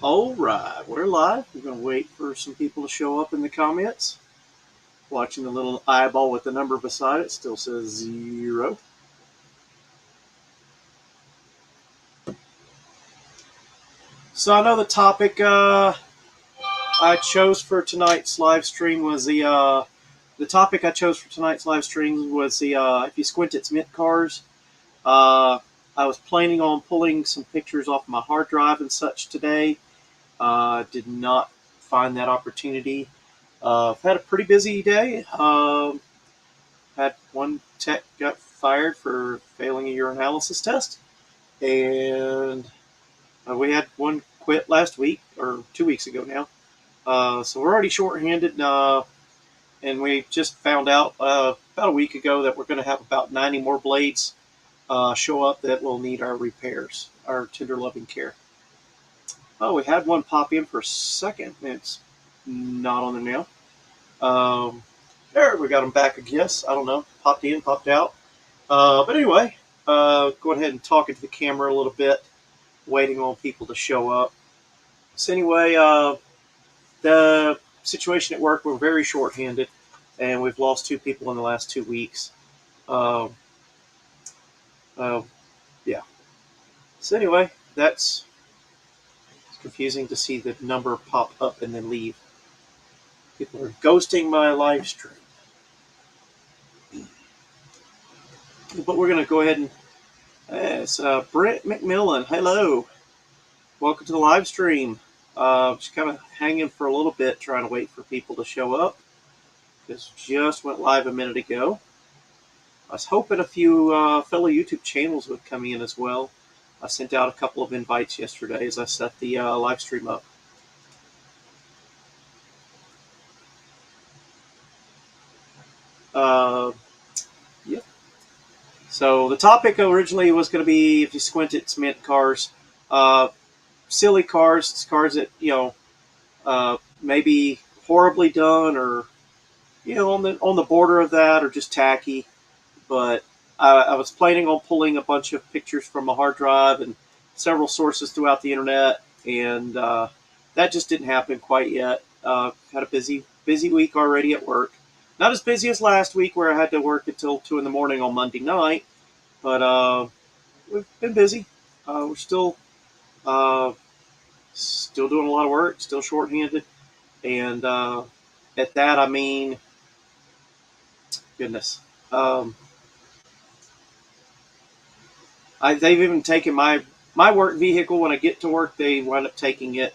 All right, we're live. We're going to wait for some people to show up in the comments. Watching the little eyeball with the number beside it still says 0. So I know the topic I chose for tonight's live stream was the topic I chose for tonight's live stream was the if you squint it's mint cars. I was planning on pulling some pictures off my hard drive and such today. Did not find that opportunity. I've had a pretty busy day. Had one tech got fired for failing a urinalysis test, and we had one quit last week or 2 weeks ago now. So we're already shorthanded, and we just found out about a week ago that we're going to have about 90 more blades show up that will need our repairs, our tender loving care. Oh, we had one pop in for a second. It's not on there now. There, we got them back, I guess. I don't know. Popped in, popped out. But anyway, go ahead and talk into the camera a little bit, waiting on people to show up. So anyway, the situation at work, we're very short-handed, and we've lost 2 people in the last 2 weeks. Yeah. So anyway, that's confusing to see the number pop up and then leave. People are ghosting my live stream. But we're going to go ahead and it's Brent McMillan. Hello. Welcome to the live stream. Just kind of hanging for a little bit, trying to wait for people to show up. This just went live a minute ago. I was hoping a few fellow YouTube channels would come in as well. I sent out a couple of invites yesterday as I set the live stream up. Yep. So the topic originally was going to be, if you squint, it's mint cars. Silly cars. It's cars that, maybe horribly done, or on the border of that, or just tacky. But I was planning on pulling a bunch of pictures from a hard drive and several sources throughout the internet, and that just didn't happen quite yet. Had a busy week already at work. Not as busy as last week, where I had to work until 2 in the morning on Monday night, but we've been busy. We're still doing a lot of work, still shorthanded, and at that I mean, goodness. They've even taken my work vehicle. When I get to work, they wind up taking it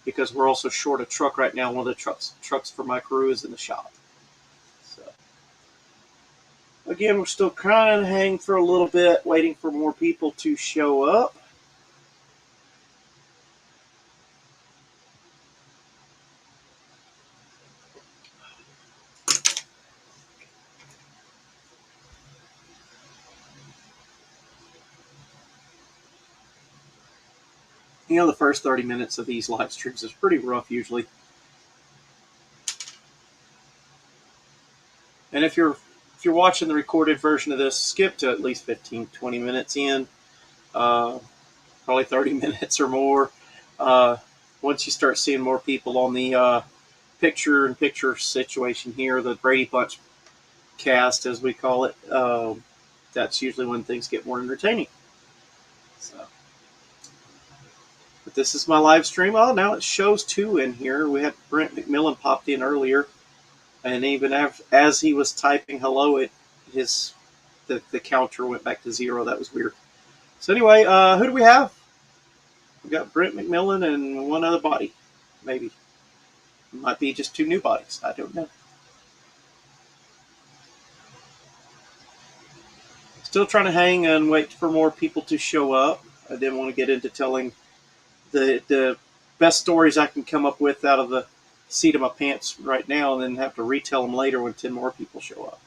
because we're also short a truck right now. One of the trucks for my crew is in the shop. So again, we're still kind of hanging for a little bit, waiting for more people to show up. The first 30 minutes of these live streams is pretty rough usually. And if you're watching the recorded version of this, skip to at least 15-20 minutes in, probably 30 minutes or more. Once you start seeing more people on the picture-in-picture situation here, the Brady Bunch cast, as we call it, that's usually when things get more entertaining. So, but this is my live stream. Oh, now it shows 2 in here. We had Brent McMillan popped in earlier, and even as he was typing hello, the counter went back to 0. That was weird. So anyway, who do we have? We got Brent McMillan and one other body, maybe. It might be just 2 new bodies. I don't know. Still trying to hang and wait for more people to show up. I didn't want to get into telling the best stories I can come up with out of the seat of my pants right now, and then have to retell them later when 10 more people show up.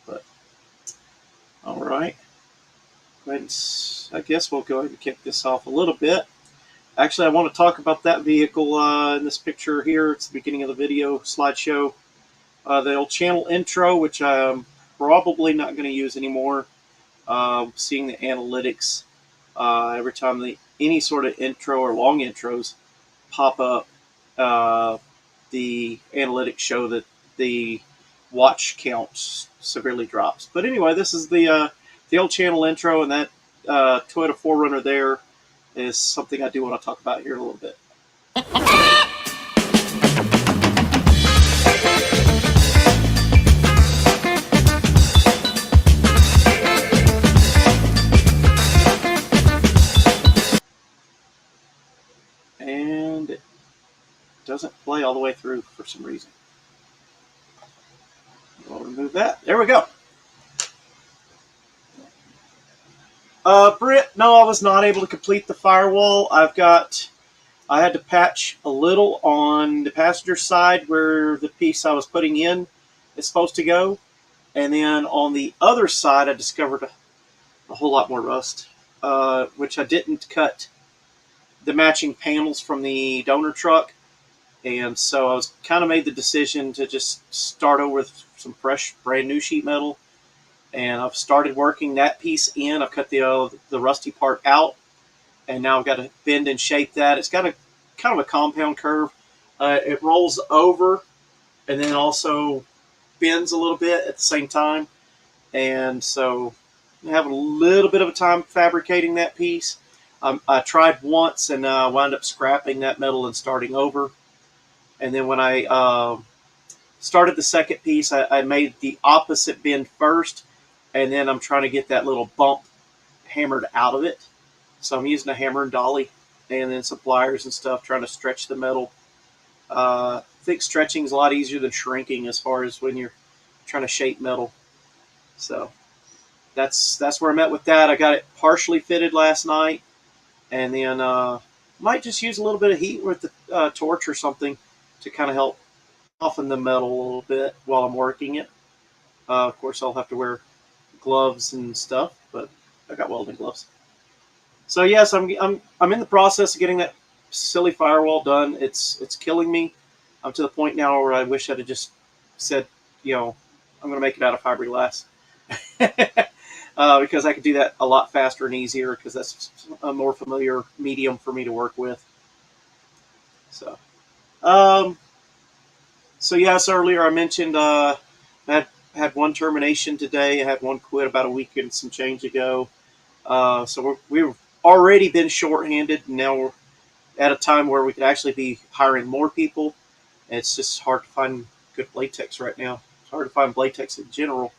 But all right, I guess we'll go ahead and kick this off a little bit. Actually, I want to talk about that vehicle in this picture here. It's the beginning of the video slideshow. The old channel intro, which I'm probably not going to use anymore. Seeing the analytics every time any sort of intro or long intros pop up, the analytics show that the watch count severely drops. But anyway, this is the old channel intro, and that Toyota 4Runner there is something I do want to talk about here in a little bit. And it doesn't play all the way through for some reason. We'll remove that. There we go. Britt, no, I was not able to complete the firewall. I had to patch a little on the passenger side where the piece I was putting in is supposed to go. And then on the other side, I discovered a whole lot more rust, which I didn't cut the matching panels from the donor truck. And so I was kind of made the decision to just start over with some fresh, brand new sheet metal. And I've started working that piece in. I've cut the rusty part out, and now I've got to bend and shape that. It's got a kind of a compound curve. It rolls over and then also bends a little bit at the same time. And so I have a little bit of a time fabricating that piece. I tried once and wound up scrapping that metal and starting over. And then when I started the second piece, I made the opposite bend first. And then I'm trying to get that little bump hammered out of it. So I'm using a hammer and dolly and then some pliers and stuff, trying to stretch the metal. I think stretching is a lot easier than shrinking as far as when you're trying to shape metal. So that's where I'm at with that. I got it partially fitted last night. And then might just use a little bit of heat with the torch or something to kind of help soften the metal a little bit while I'm working it. Of course, I'll have to wear gloves and stuff, but I got welding gloves. So yes, I'm in the process of getting that silly firewall done. It's killing me. I'm to the point now where I wish I'd have just said, I'm going to make it out of fiberglass because I could do that a lot faster and easier because that's a more familiar medium for me to work with. So, yes, earlier I mentioned I had one termination today. I had one quit about a week and some change ago. So we've already been shorthanded, and now we're at a time where we could actually be hiring more people. It's just hard to find good blade techs right now. It's hard to find blade techs in general.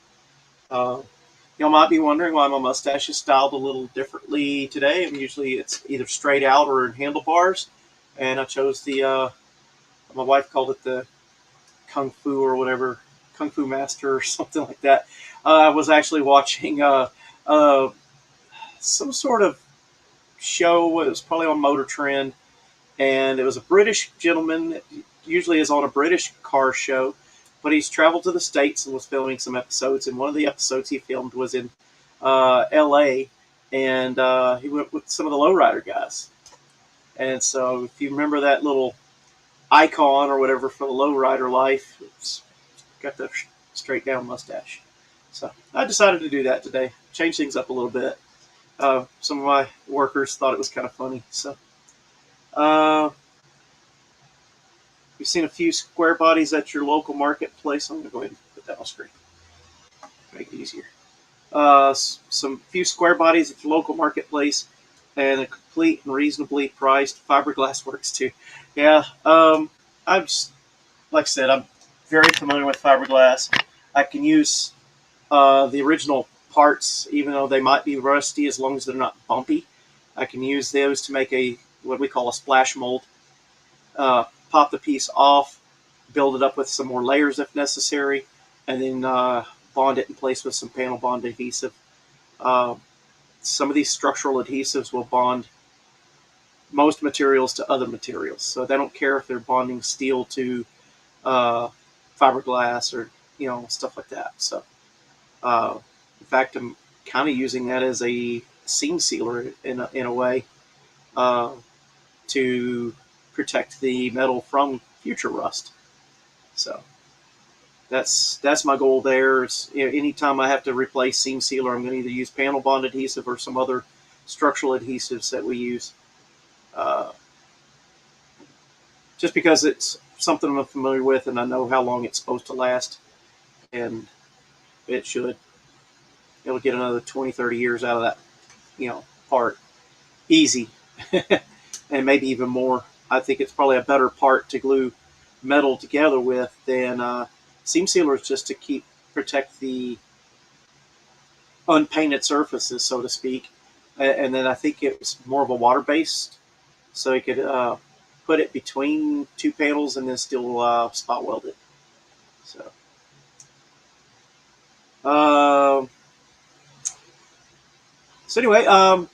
Y'all might be wondering why my mustache is styled a little differently today. Usually it's either straight out or in handlebars, and I chose my wife called it the Kung Fu or whatever, Kung Fu Master or something like that. I was actually watching some sort of show. It was probably on Motor Trend, and it was a British gentleman that usually is on a British car show, but he's traveled to the States and was filming some episodes, and one of the episodes he filmed was in L.A., and he went with some of the lowrider guys. And so if you remember that little icon or whatever for the lowrider life, it's got the straight down mustache. So I decided to do that today, change things up a little bit. Some of my workers thought it was kind of funny. So you've seen a few square bodies at your local marketplace. I'm going to go ahead and put that on screen, make it easier. Some few square bodies at the local marketplace, and a complete and reasonably priced fiberglass works too. Yeah, I'm just, like I said, I'm very familiar with fiberglass. I can use the original parts, even though they might be rusty, as long as they're not bumpy. I can use those to make what we call a splash mold. Pop the piece off, build it up with some more layers if necessary, and then bond it in place with some panel bond adhesive. Some of these structural adhesives will bond most materials to other materials, so they don't care if they're bonding steel to fiberglass or stuff like that. So in fact, I'm kind of using that as a seam sealer in a way to protect the metal from future rust. So that's my goal there. Anytime I have to replace seam sealer, I'm going to either use panel bond adhesive or some other structural adhesives that we use. just because it's something I'm familiar with and I know how long it's supposed to last, and it should. It'll get another 20, 30 years out of that, part easy, and maybe even more. I think it's probably a better part to glue metal together with than seam sealers, just to protect the unpainted surfaces, so to speak. And then I think it was more of a water based, so you could put it between two panels and then still spot weld it. So, um, anyway,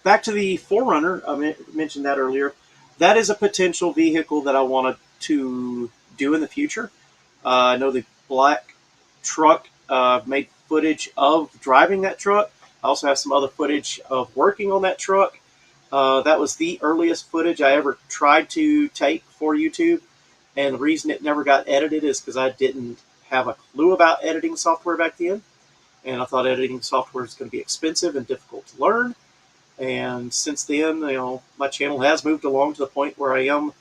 back to the Forerunner. I mentioned that earlier. That is a potential vehicle that I wanted to do in the future. I know the black truck. Made footage of driving that truck. I also have some other footage of working on that truck. That was the earliest footage I ever tried to take for YouTube. And the reason it never got edited is because I didn't have a clue about editing software back then. And I thought editing software is going to be expensive and difficult to learn. And since then, my channel has moved along to the point where I am.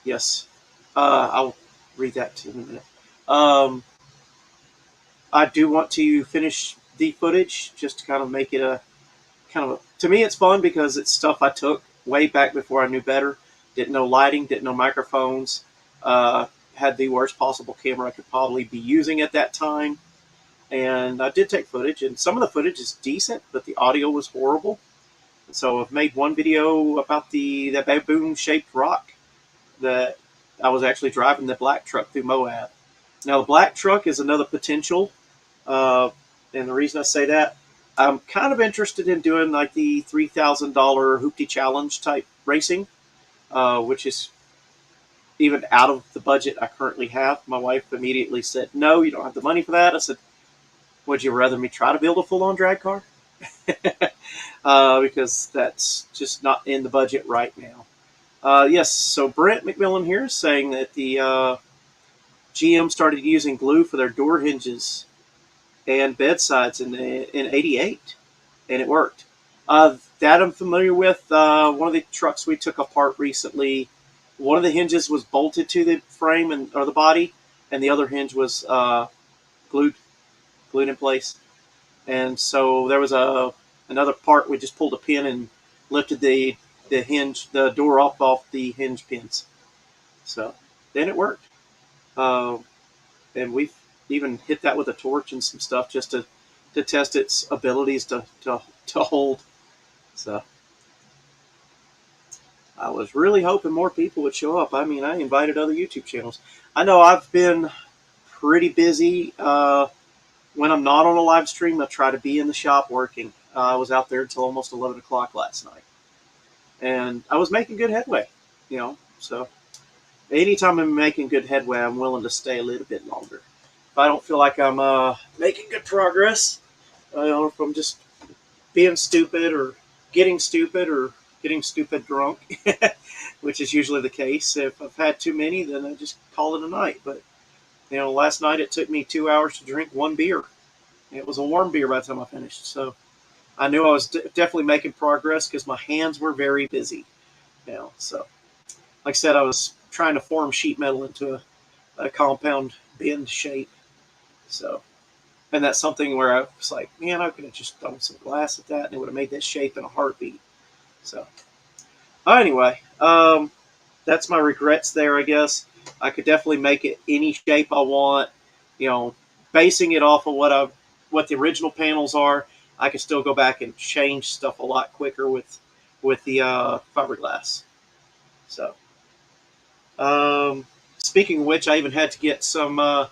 Yes, I'll read that in a minute. I do want to finish the footage just to kind of make it a kind of to me, it's fun because it's stuff I took way back before I knew better. Didn't know lighting, didn't know microphones, had the worst possible camera I could probably be using at that time. And I did take footage, and some of the footage is decent, but the audio was horrible. So I've made one video about that baboon-shaped rock that I was actually driving the black truck through Moab. Now, the black truck is another potential, and the reason I say that, I'm kind of interested in doing like the $3,000 Hoopty Challenge type racing, which is even out of the budget I currently have. My wife immediately said, "No, you don't have the money for that." I said, "Would you rather me try to build a full-on drag car?" Because that's just not in the budget right now. Yes, so Brent McMillan here is saying that the GM started using glue for their door hinges and bedsides in '88, and it worked. That I'm familiar with. One of the trucks we took apart recently, one of the hinges was bolted to the frame or the body, and the other hinge was glued in place. And so there was another part we just pulled a pin and lifted the door off the hinge pins. So then it worked. And we've even hit that with a torch and some stuff just to test its abilities to hold. So I was really hoping more people would show up. I mean, I invited other YouTube channels. I know I've been pretty busy. When I'm not on a live stream, I try to be in the shop working. I was out there until almost 11 o'clock last night. And I was making good headway, So anytime I'm making good headway, I'm willing to stay a little bit longer. If I don't feel like I'm making good progress, if I'm just being stupid or getting stupid drunk, which is usually the case. If I've had too many, then I just call it a night. But, last night it took me 2 hours to drink one beer. It was a warm beer by the time I finished. So I knew I was definitely making progress because my hands were very busy. So like I said, I was trying to form sheet metal into a compound bend shape. So, and that's something where I was like, man, I could have just thrown some glass at that and it would have made that shape in a heartbeat. So, anyway, that's my regrets there, I guess. I could definitely make it any shape I want. Basing it off of what the original panels are, I could still go back and change stuff a lot quicker with the fiberglass. So, speaking of which, I even had to get some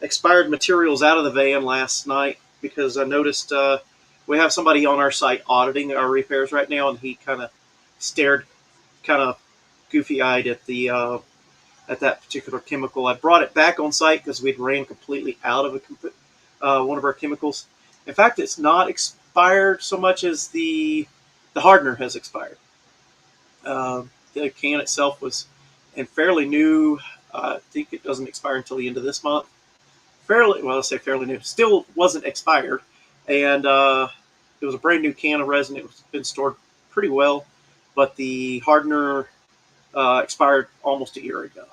expired materials out of the van last night because I noticed we have somebody on our site auditing our repairs right now, and he kind of stared kind of goofy-eyed at that particular chemical. I brought it back on site because we'd ran completely out of one of our chemicals. In fact, it's not expired so much as the hardener has expired. The can itself was fairly new. I think it doesn't expire until the end of this month. Let's say fairly new. Still wasn't expired, and it was a brand new can of resin. It was been stored pretty well. but the hardener expired almost a year ago.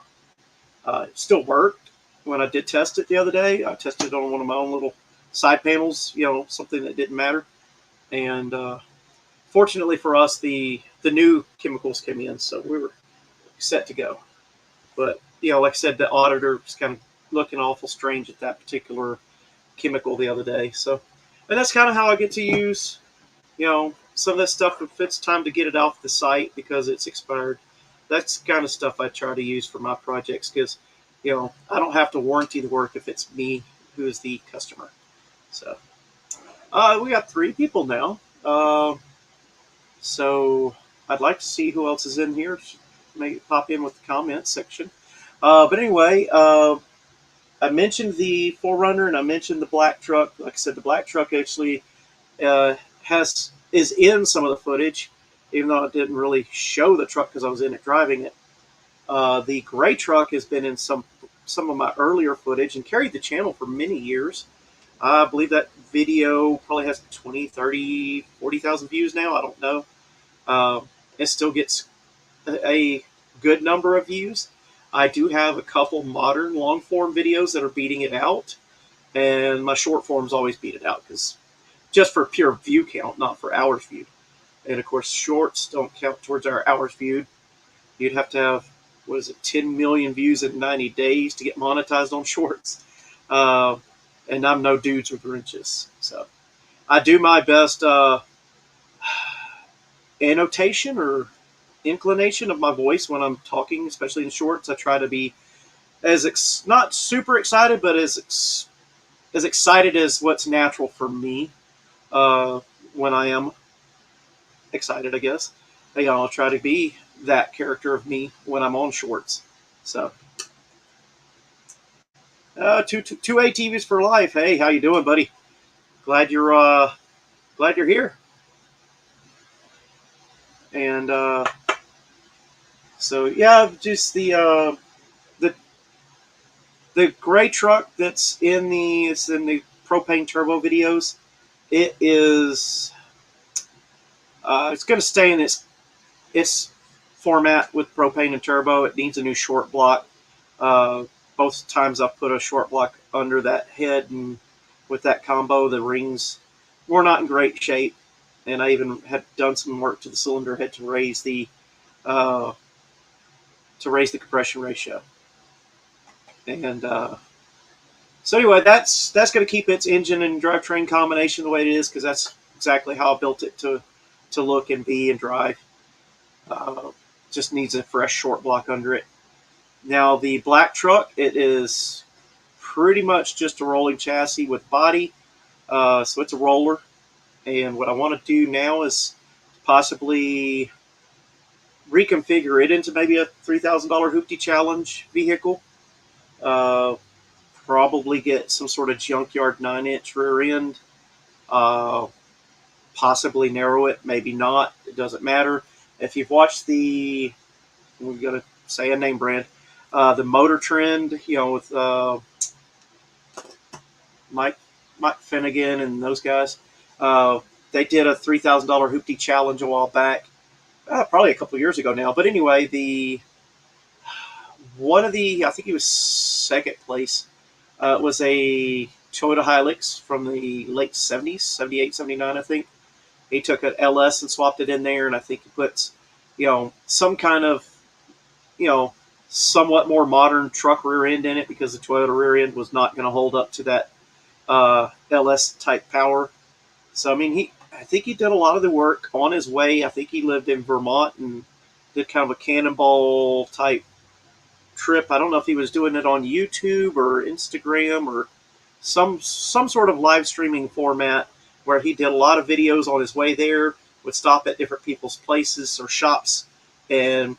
It still worked when I did test it the other day. I tested it on one of my own little side panels, something that didn't matter. And fortunately for us, the new chemicals came in, so we were set to go. But like I said, the auditor was kind of looking awful strange at that particular chemical the other day. So, and that's kind of how I get to use, some of that stuff if it's time to get it off the site because it's expired. That's kind of stuff I try to use for my projects because, I don't have to warranty the work if it's me who is the customer. So, we got 3 people now. So I'd like to see who else is in here. Maybe pop in with the comments section. But anyway, I mentioned the 4Runner and I mentioned the black truck. Like I said, the black truck actually is in some of the footage, even though it didn't really show the truck because I was in it driving it. The gray truck has been in some of my earlier footage and carried the channel for many years. I believe that video probably has 20, 30, 40,000 views now. I don't know. It still gets a good number of views. I do have a couple modern long form videos that are beating it out, and my short forms always beat it out because just for pure view count, not for hours viewed. And of course, shorts don't count towards our hours viewed. You'd have to have 10 million views in 90 days to get monetized on shorts. And I'm no dudes with wrenches, so I do my best annotation or inclination of my voice when I'm talking, especially in shorts. I try to be not super excited, but as excited as what's natural for me when I am excited, I guess. I'll try to be that character of me when I'm on shorts. So, two ATVs for life. Hey, how you doing, buddy? Glad you're here. And so yeah, just the gray truck that's in the propane turbo videos. It is it's going to stay in its format with propane and turbo. It needs a new short block. Both times I've put a short block under that head, and with that combo, the rings were not in great shape. And I even had done some work to the cylinder head to raise the compression ratio. And so anyway, that's going to keep its engine and drivetrain combination the way it is because that's exactly how I built it to look and be and drive. Just needs a fresh short block under it. Now the black truck, it is pretty much just a rolling chassis with body. So it's a roller. And what I want to do now is possibly reconfigure it into maybe a $3,000 Hoopty Challenge vehicle. Probably get some sort of junkyard 9-inch rear end. Possibly narrow it, maybe not. It doesn't matter. If you've watched we're going to say a name brand, the Motor Trend, with Mike Finnegan and those guys. They did a $3,000 Hoopty Challenge a while back, probably a couple of years ago now. But anyway, I think he was second place, was a Toyota Hilux from the late 70s, 78, 79, I think. He took an LS and swapped it in there, and I think he puts, some kind of, somewhat more modern truck rear end in it because the Toyota rear end was not going to hold up to that LS type power. So, I think he did a lot of the work on his way. I think he lived in Vermont and did kind of a cannonball type trip. I don't know if he was doing it on YouTube or Instagram or some sort of live streaming format where he did a lot of videos on his way there, would stop at different people's places or shops and,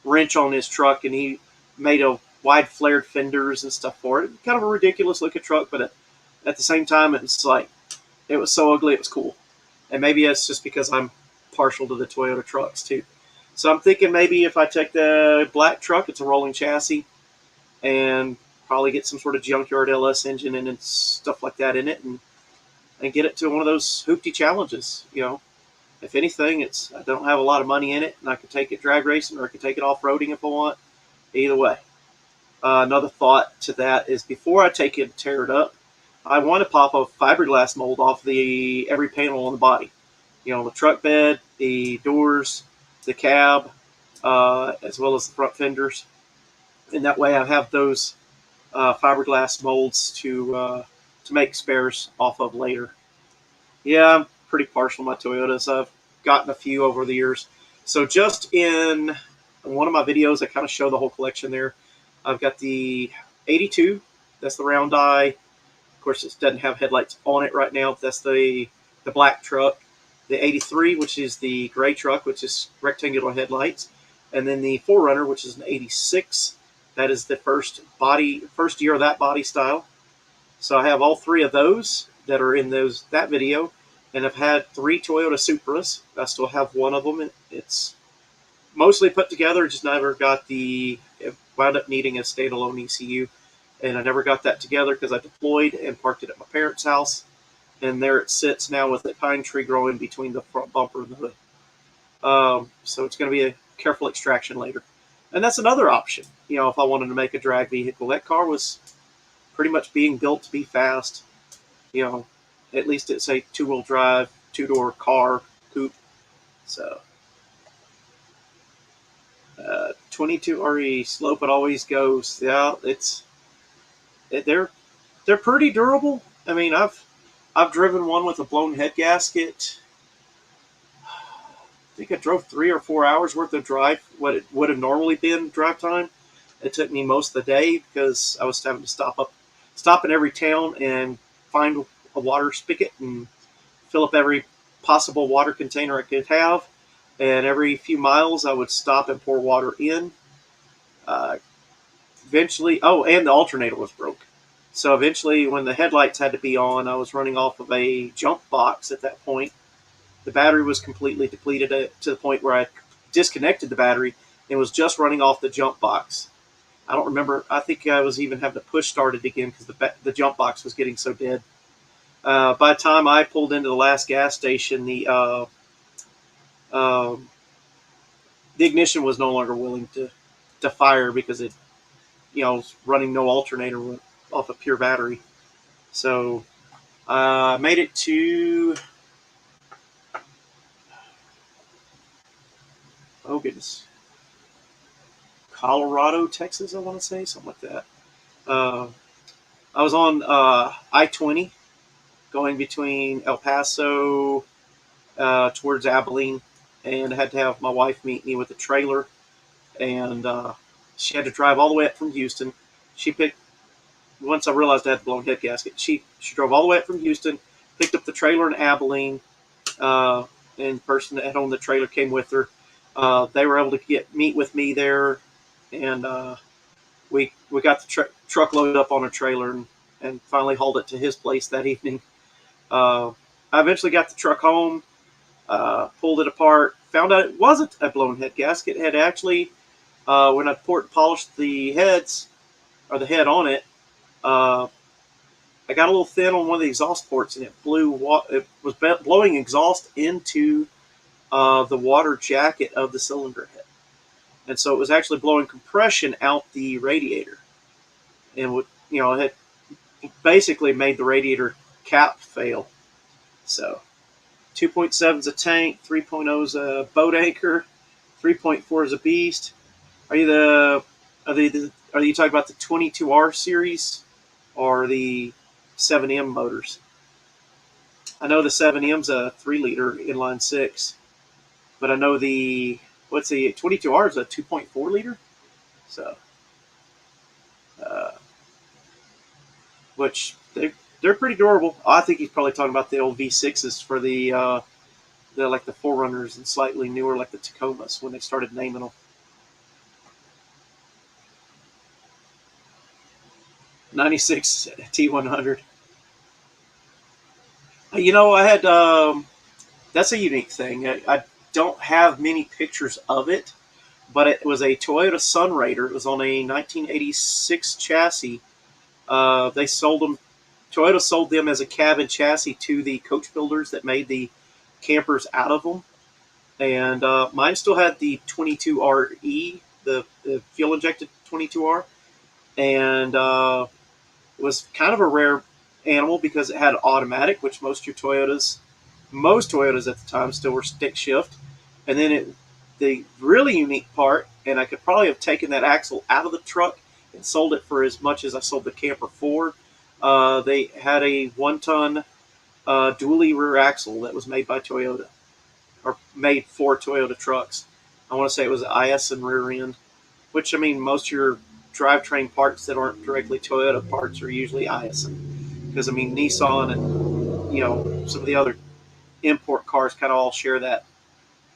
wrench on his truck, and he made a wide flared fenders and stuff for it. Kind of a ridiculous looking truck, but at the same time, it's like, it was so ugly, it was cool. And maybe it's just because I'm partial to the Toyota trucks too. So I'm thinking maybe if I take the black truck, it's a rolling chassis, and probably get some sort of junkyard LS engine and stuff like that in it, and get it to one of those Hoopty Challenges, If anything, I don't have a lot of money in it, and I could take it drag racing or I could take it off roading if I want. Either way. Another thought to that is before I take it and tear it up, I want to pop a fiberglass mold off every panel on the body. You know, the truck bed, the doors, the cab, as well as the front fenders. And that way I have those fiberglass molds to make spares off of later. Yeah, I'm pretty partial to my Toyotas. I've gotten a few over the years. So just in one of my videos, I kind of show the whole collection there. I've got the 82. That's the round eye. Of course, it doesn't have headlights on it right now. That's the black truck. The 83, which is the gray truck, which is rectangular headlights. And then the 4Runner, which is an 86. That is the first year of that body style. So I have all three of those that are in that video. And I've had 3 Toyota Supras. I still have one of them. It's mostly put together, just never got it wound up needing a standalone ECU. And I never got that together because I deployed and parked it at my parents' house. And there it sits now with a pine tree growing between the front bumper and the hood. So it's going to be a careful extraction later. And that's another option. You know, if I wanted to make a drag vehicle, that car was pretty much being built to be fast. You know, at least it's a 2-wheel drive, 2-door car, coupe. So, 22 RE, slope it always goes. Yeah, they're pretty durable. I mean, I've driven one with a blown head gasket. I think I drove 3 or 4 hours worth of drive, what it would have normally been drive time. It took me most of the day because I was having to stop in every town and find a water spigot and fill up every possible water container I could have. And every few miles, I would stop and pour water in. Eventually, and the alternator was broke. So eventually, when the headlights had to be on, I was running off of a jump box at that point. The battery was completely depleted to the point where I disconnected the battery and was just running off the jump box. I don't remember. I think I was even having to push start it again because the jump box was getting so dead. By the time I pulled into the last gas station, the ignition was no longer willing to fire because it, was running no alternator off a pure battery. So I made it to, oh goodness, Colorado, Texas, I want to say, something like that. I was on I-20 going between El Paso towards Abilene, and I had to have my wife meet me with a trailer, and she had to drive all the way up from Houston. Once I realized I had the blown head gasket, she drove all the way up from Houston, picked up the trailer in Abilene, and the person that had owned the trailer came with her. They were able to meet with me there, and we got the truck loaded up on a trailer and finally hauled it to his place that evening. I eventually got the truck home, pulled it apart, found out it wasn't a blown head gasket. It had actually, when I polished the heads, or the head on it, I got a little thin on one of the exhaust ports, and it was blowing exhaust into the water jacket of the cylinder head. And so it was actually blowing compression out the radiator. And it had basically made the radiator cap fail. So 2.7 is a tank, 3.0 is a boat anchor, 3.4 is a beast. Are you talking about the 22R series or the 7M motors? I know the 7M's a 3-liter inline 6, but I know the 22R is a 2.4 liter. So, which they're pretty durable. I think he's probably talking about the old V6s for the 4Runners and slightly newer like the Tacomas when they started naming them. 96 T100. I had that's a unique thing. I don't have many pictures of it, but it was a Toyota Sunraider. It was on a 1986 chassis. They sold them. Toyota sold them as a cab and chassis to the coach builders that made the campers out of them. and mine still had the 22RE, the fuel injected 22R, and it was kind of a rare animal because it had automatic, which most Toyotas at the time still were stick shift. And then the really unique part, and I could probably have taken that axle out of the truck and sold it for as much as I sold the camper Ford. They had a 1-ton dually rear axle that was made by Toyota, or made for Toyota trucks. I want to say it was IS and rear end, which, I mean, most of your drivetrain parts that aren't directly Toyota parts are usually IS. Because, I mean, Nissan and, some of the other import cars kind of all share that,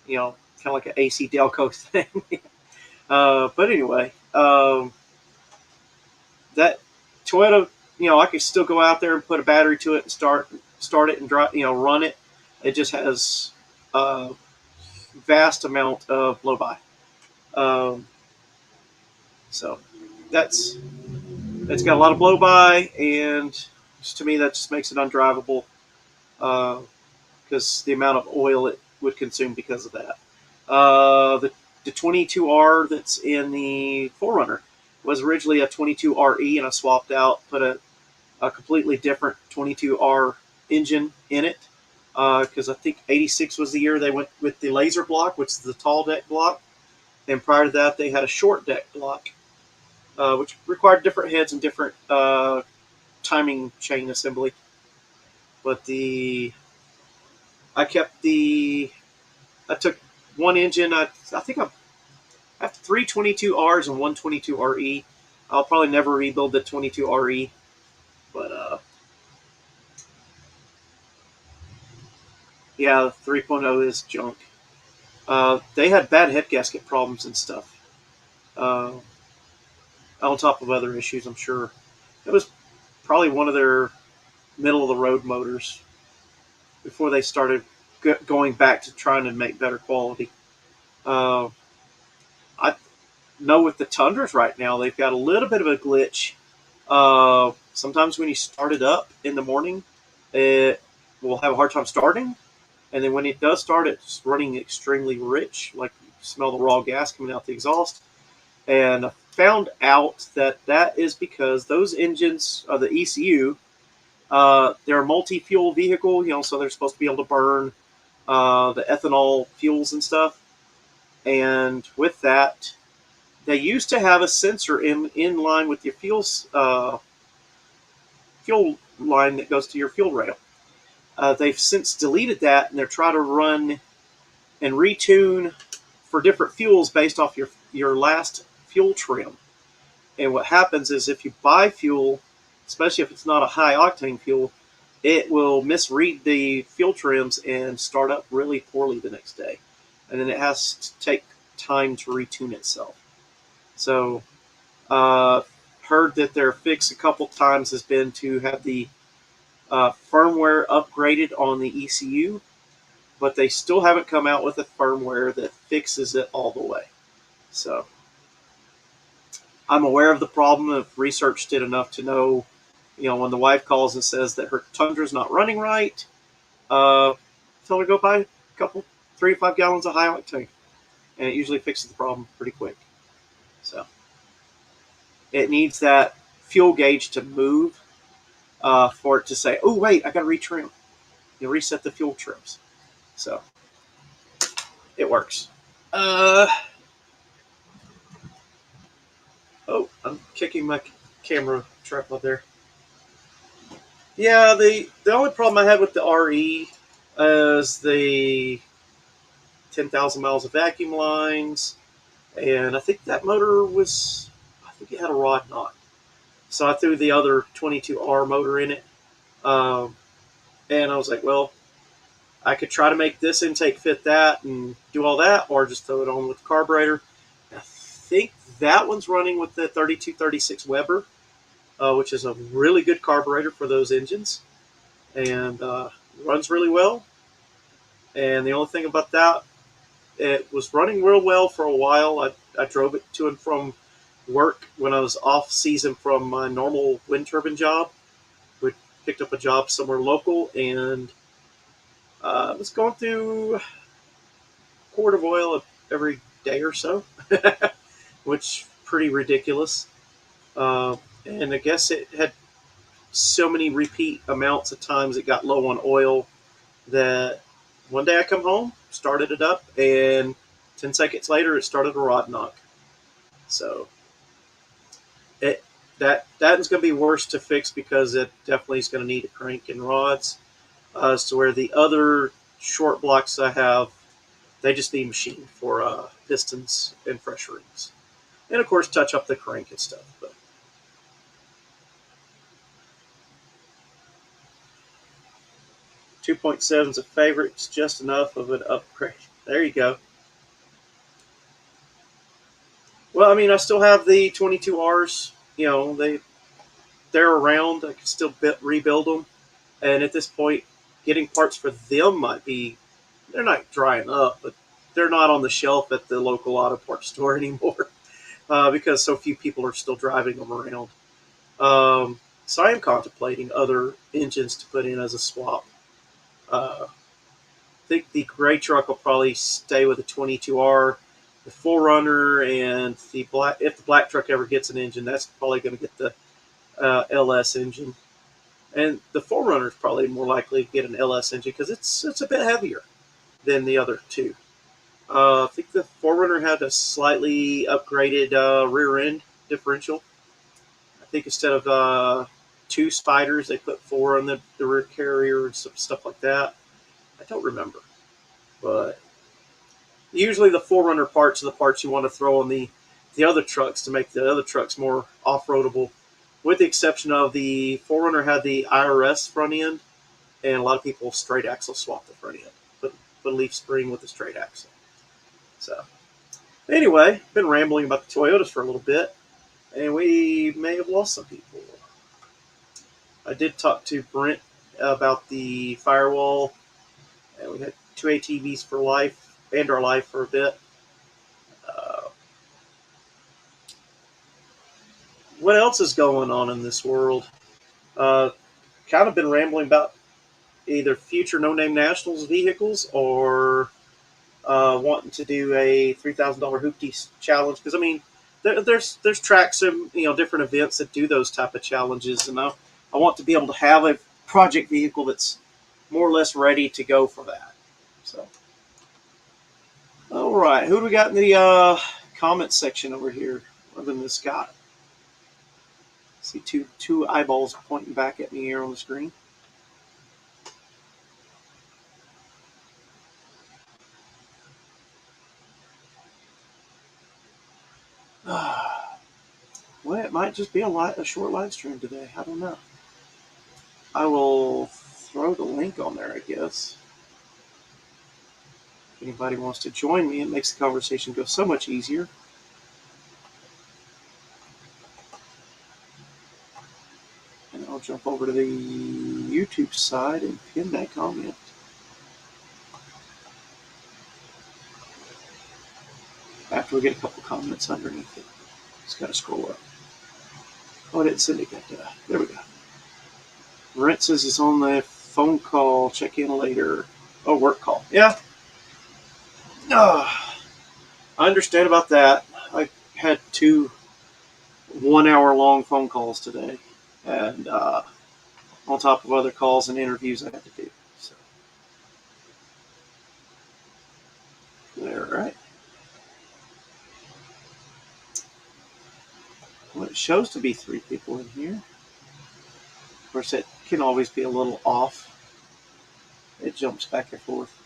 kind of like an AC Delco thing. But anyway, that Toyota, I could still go out there and put a battery to it and start it and drive, run it. It just has a vast amount of blow by. So that's it's got a lot of blow by, and to me that just makes it undrivable because the amount of oil it would consume because of that. The 22R that's in the 4Runner was originally a 22RE, and I swapped out, put a completely different 22R engine in it because I think 86 was the year they went with the laser block, which is the tall deck block. And prior to that, they had a short deck block, which required different heads and different timing chain assembly. But I took one engine. I think I have 3 22Rs and one 22RE. I'll probably never rebuild the 22RE, but yeah, the 3.0 is junk. They had bad head gasket problems and stuff, on top of other issues, I'm sure. It was probably one of their middle of the road motors before they started going back to trying to make better quality. I know with the Tundras right now, they've got a little bit of a glitch. Sometimes when you start it up in the morning, it will have a hard time starting. And then when it does start, it's running extremely rich, like you smell the raw gas coming out the exhaust. And I found out that is because those engines, the ECU, they're a multi-fuel vehicle, so they're supposed to be able to burn the ethanol fuels and stuff. And with that, they used to have a sensor in line with your fuel line that goes to your fuel rail. They've since deleted that, and they're trying to run and retune for different fuels based off your last fuel trim. And what happens is if you buy fuel, especially if it's not a high octane fuel, it will misread the fuel trims and start up really poorly the next day. And then it has to take time to retune itself. So, heard that their fix a couple times has been to have the firmware upgraded on the ECU, but they still haven't come out with a firmware that fixes it all the way. So I'm aware of the problem. I've researched it enough to know, when the wife calls and says that her Tundra's not running right, tell her to go buy a couple, 3 to 5 gallons of high octane, and it usually fixes the problem pretty quick. So it needs that fuel gauge to move for it to say, oh, wait, I got to retrim. You reset the fuel trims. So it works. Oh, I'm kicking my camera tripod there. Yeah, the only problem I had with the RE is the 10,000 miles of vacuum lines, and I think that motor it had a rod knot. So I threw the other 22R motor in it, and I was like, well, I could try to make this intake fit that and do all that, or just throw it on with the carburetor. I think that one's running with the 3236 Weber, which is a really good carburetor for those engines, and runs really well. And the only thing about that, it was running real well for a while. I drove it to and from work when I was off season from my normal wind turbine job. We picked up a job somewhere local, and I was going through quart of oil every day or so, which pretty ridiculous. Uh, and I guess it had so many repeat amounts of times it got low on oil that one day I come home, started it up, and 10 seconds later it started a rod knock. So it that is going to be worse to fix because it definitely is going to need a crank and rods. As to where the other short blocks I have, they just need machined for pistons and fresh rings, and of course touch up the crank and stuff. But 2.7 is a favorite. It's just enough of an upgrade. There you go. Well, I mean, I still have the 22Rs. You know, they're around. I can still rebuild them. And at this point, getting parts for them might be, they're not drying up, but they're not on the shelf at the local auto parts store anymore because so few people are still driving them around. So I am contemplating other engines to put in as a swap. I think the gray truck will probably stay with the 22R. The Forerunner and the black, if the black truck ever gets an engine, that's probably going to get the LS engine. And the Forerunner is probably more likely to get an LS engine because it's a bit heavier than the other two. I think the Forerunner had a slightly upgraded rear end differential. I think instead of two spiders, they put four on the rear carrier and some stuff like that. I don't remember, but usually the Forerunner parts are the parts you want to throw on the other trucks to make the other trucks more off-roadable. With the exception of the Forerunner had the IRS front end, and a lot of people straight axle swap the front end, put a leaf spring with the straight axle. So anyway, been rambling about the Toyotas for a little bit, and we may have lost some people. I did talk to Brent about the firewall, and we had two ATVs for life and our life for a bit. Uh, what else is going on in this world? Uh, kind of been rambling about either future No Name Nationals vehicles or wanting to do a $3,000 hoopty challenge because I mean there's tracks and different events that do those type of challenges, and I want to be able to have a project vehicle that's more or less ready to go for that. So, all right, who do we got in the comment section over here? Other than this guy, see two eyeballs pointing back at me here on the screen. Well, it might just be a short live stream today. I don't know. I will throw the link on there, I guess. If anybody wants to join me, it makes the conversation go so much easier. And I'll jump over to the YouTube side and pin that comment. After we get a couple comments underneath it. Just got to scroll up. Oh, I didn't send it yet, did I? There we go. Brent says he's on the phone call. Check in later. Oh, work call. Yeah. I understand about that. I had two 1 hour long phone calls today. And on top of other calls and interviews I had to do. So, all right. Well, it shows to be 3 people in here. Of course, it can always be a little off. It jumps back and forth.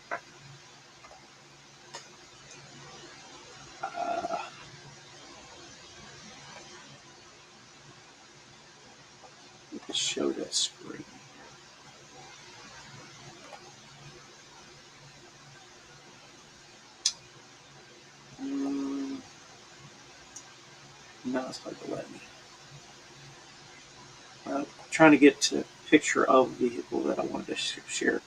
Let's show that screen. No, it's hard to let me. I'm trying to get to a picture of the vehicle that I wanted to share.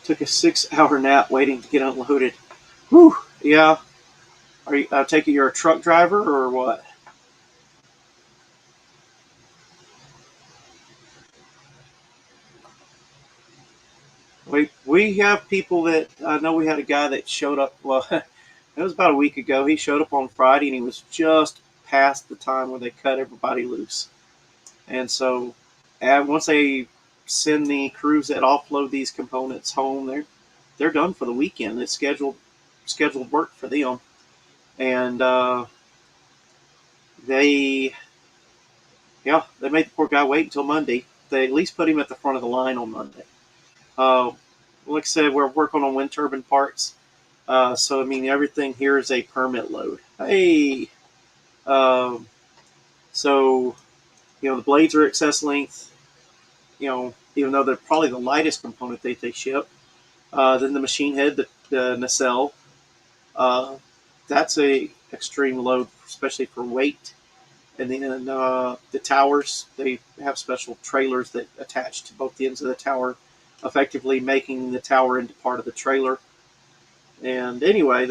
Took a 6-hour nap waiting to get unloaded. Whew, yeah. I take it you're a truck driver or what? We have people that I know. We had a guy that showed up. Well, it was about a week ago. He showed up on Friday, and he was just past the time when they cut everybody loose. And so, and once they send the crews that offload these components home, they're done for the weekend. It's scheduled work for them, and they they made the poor guy wait until Monday. They at least put him at the front of the line on Monday. Uh, like I said, we're working on wind turbine parts. So I mean, everything here is a permit load. Hey, um, so the blades are excess length. Even though they're probably the lightest component they ship. Then the machine head, the nacelle, that's a extreme load, especially for weight. And then the towers, they have special trailers that attach to both ends of the tower, effectively making the tower into part of the trailer. And anyway,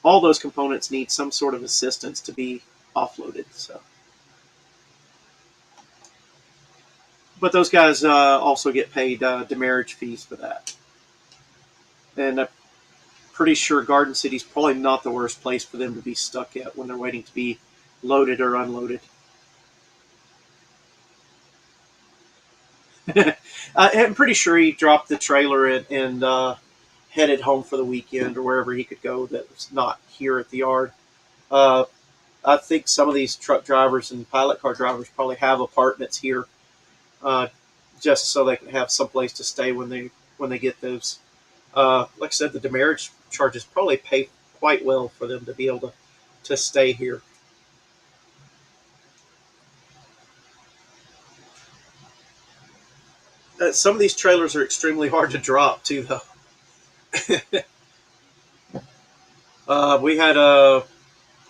all those components need some sort of assistance to be offloaded. So, but those guys also get paid demurrage fees for that. And I'm pretty sure Garden City's probably not the worst place for them to be stuck at when they're waiting to be loaded or unloaded. I'm pretty sure he dropped the trailer and headed home for the weekend or wherever he could go that was not here at the yard. Uh, I think some of these truck drivers and pilot car drivers probably have apartments here, uh, just so they can have someplace to stay when they get those. Like I said, the demurrage charges probably pay quite well for them to be able to stay here. Some of these trailers are extremely hard to drop too, though. We had a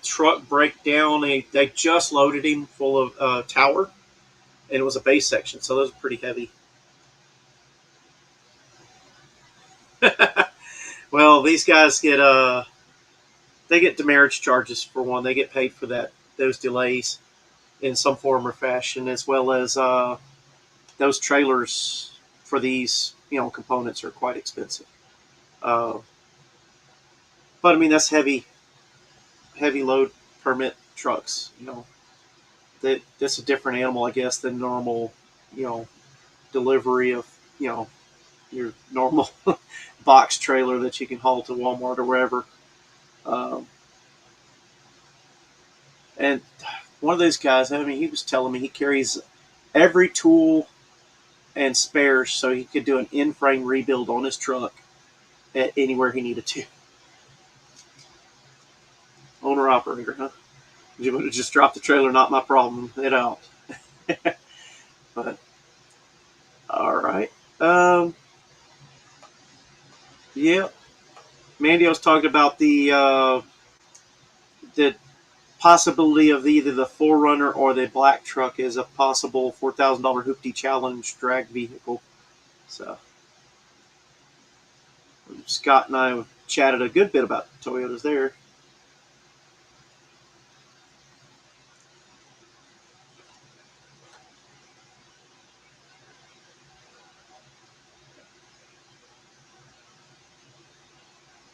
truck break down. They just loaded him full of tower, and it was a base section, so those are pretty heavy. Well, these guys they get demurrage charges for one. They get paid for those delays in some form or fashion, as well as those trailers for these components are quite expensive. Uh, but I mean heavy load permit trucks. That's a different animal, I guess, than normal you know delivery of your normal box trailer that you can haul to Walmart or wherever. Um, and one of those guys, I mean, he was telling me he carries every tool and spares so he could do an in-frame rebuild on his truck at anywhere he needed to. Owner operator, huh? You would have just dropped the trailer, not my problem. Head out. But all right. Yeah. Mandy was talking about the possibility of either the Forerunner or the black truck as a possible $4,000 Hoopty Challenge drag vehicle. So Scott and I chatted a good bit about Toyotas there.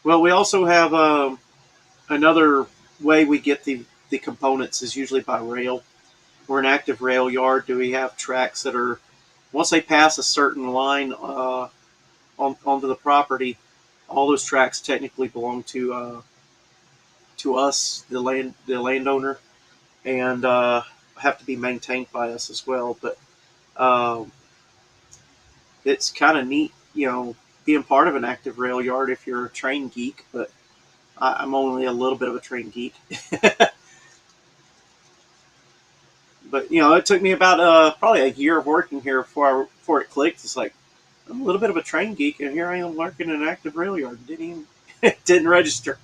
Well, we also have another way we get the components is usually by rail. We're an active rail yard. Do we have tracks that are, once they pass a certain line onto the property, all those tracks technically belong to us, the landowner, and have to be maintained by us as well. But um, it's kind of neat, being part of an active rail yard if you're a train geek. But I'm only a little bit of a train geek. But it took me about probably a year of working here before it clicked. It's like I'm a little bit of a train geek, and here I am working in an active rail yard. Didn't even didn't register.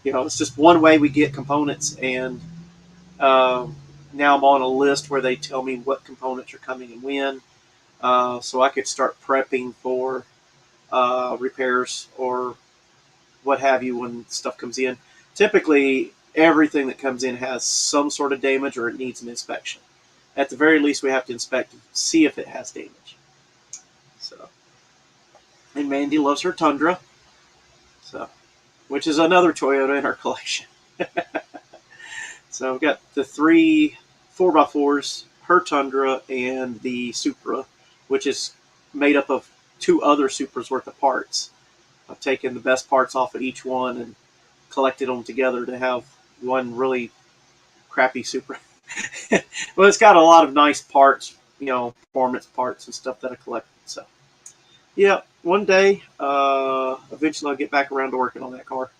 It's just one way we get components, and now I'm on a list where they tell me what components are coming and when, so I could start prepping for repairs or what have you when stuff comes in. Typically, everything that comes in has some sort of damage or it needs an inspection. At the very least, we have to inspect to see if it has damage. So, and Mandy loves her Tundra, so which is another Toyota in our collection. So I've got the three 4x4s, her Tundra, and the Supra, which is made up of two other Supras worth of parts. I've taken the best parts off of each one and collected them together to have one really crappy Supra. Well, it's got a lot of nice parts, performance parts and stuff that I collected. So, yeah, one day, eventually I'll get back around to working on that car.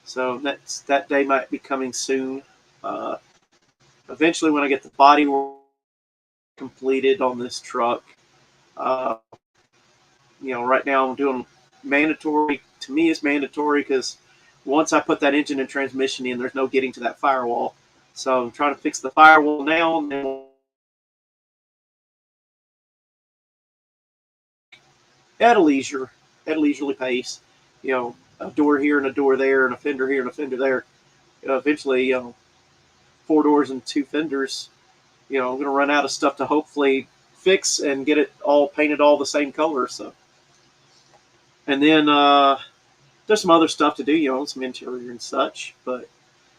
So that day might be coming soon. Uh, Eventually, when I get the body work completed on this truck, uh, right now I'm doing mandatory. To me, it's mandatory because once I put that engine and transmission in, there's no getting to that firewall. So I'm trying to fix the firewall now, and then at a leisure, at a leisurely pace. A door here and a door there, and a fender here and a fender there. Eventually, four doors and two fenders. I'm going to run out of stuff to hopefully fix and get it all painted all the same color. So, and then there's some other stuff to do, some interior and such. But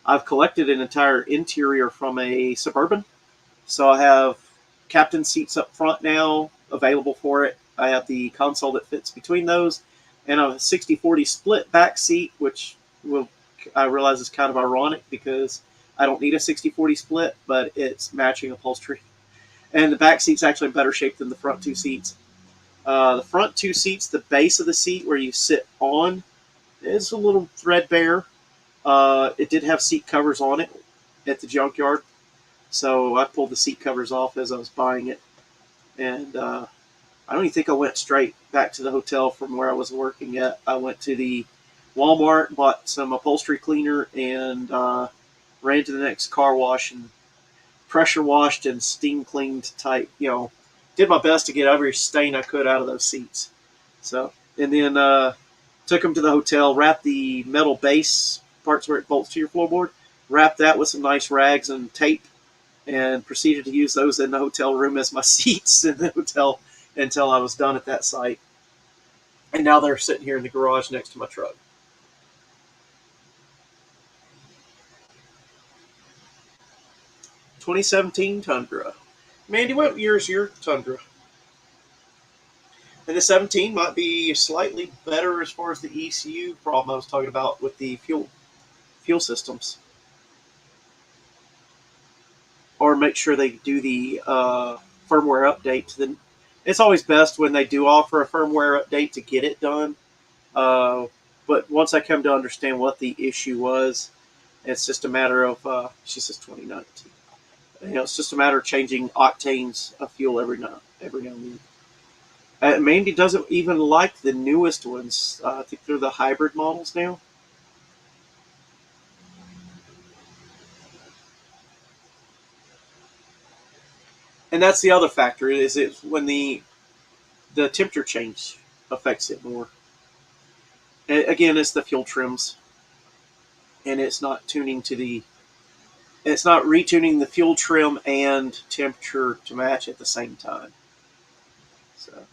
I've collected an entire interior from a Suburban. So I have captain seats up front now available for it. I have the console that fits between those, and a 60-40 split back seat, which I realize is kind of ironic because I don't need a 60-40 split, but it's matching upholstery. And the back seat's actually in better shape than the front two seats. The front two seats, the base of the seat where you sit on, is a little threadbare. It did have seat covers on it at the junkyard, so I pulled the seat covers off as I was buying it. And I don't even think I went straight back to the hotel from where I was working at. I went to the Walmart, bought some upholstery cleaner, and ran to the next car wash and pressure washed and steam cleaned type. Did my best to get every stain I could out of those seats. So, and then took them to the hotel, wrapped the metal base parts where it bolts to your floorboard, wrapped that with some nice rags and tape, and proceeded to use those in the hotel room as my seats in the hotel until I was done at that site. And now they're sitting here in the garage next to my truck. 2017 Tundra. Mandy, what year is your Tundra? And the 17 might be slightly better as far as the ECU problem I was talking about with the fuel systems. Or make sure they do the firmware update. It's always best when they do offer a firmware update to get it done. But once I come to understand what the issue was, it's just a matter of, she says 2019. It's just a matter of changing octanes of fuel every now and then. Mandy doesn't even like the newest ones. I think they're the hybrid models now. And that's the other factor is it when the temperature change affects it more. And again, it's the fuel trims, and it's not retuning the fuel trim and temperature to match at the same time. So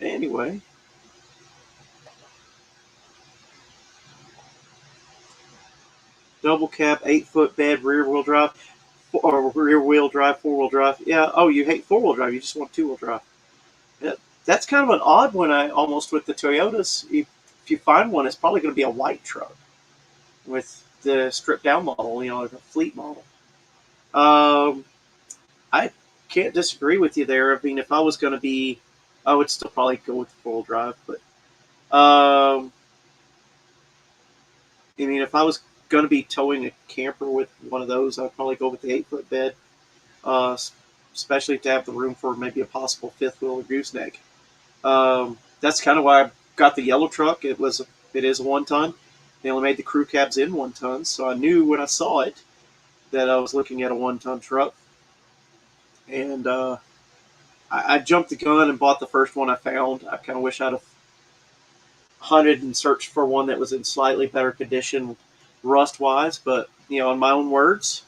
anyway, double cab, 8-foot bed, rear wheel drive, or rear wheel drive, 4-wheel drive. Yeah. Oh, you hate 4-wheel drive. You just want 2-wheel drive. Yeah, that's kind of an odd one. Almost with the Toyotas. If you find one, it's probably going to be a white truck with the stripped down model, like a fleet model. I can't disagree with you there. I mean, if I was going to be, I would still probably go with 4-wheel drive. But I mean, if I was going to be towing a camper with one of those, I'd probably go with the 8-foot bed, especially to have the room for maybe a possible fifth wheel or gooseneck. That's kind of why I got the yellow truck. It is a 1-ton. They only made the crew cabs in 1-tons, so I knew when I saw it that I was looking at a 1-ton truck. And I jumped the gun and bought the first one I found. I kind of wish I'd have hunted and searched for one that was in slightly better condition, rust-wise. But in my own words,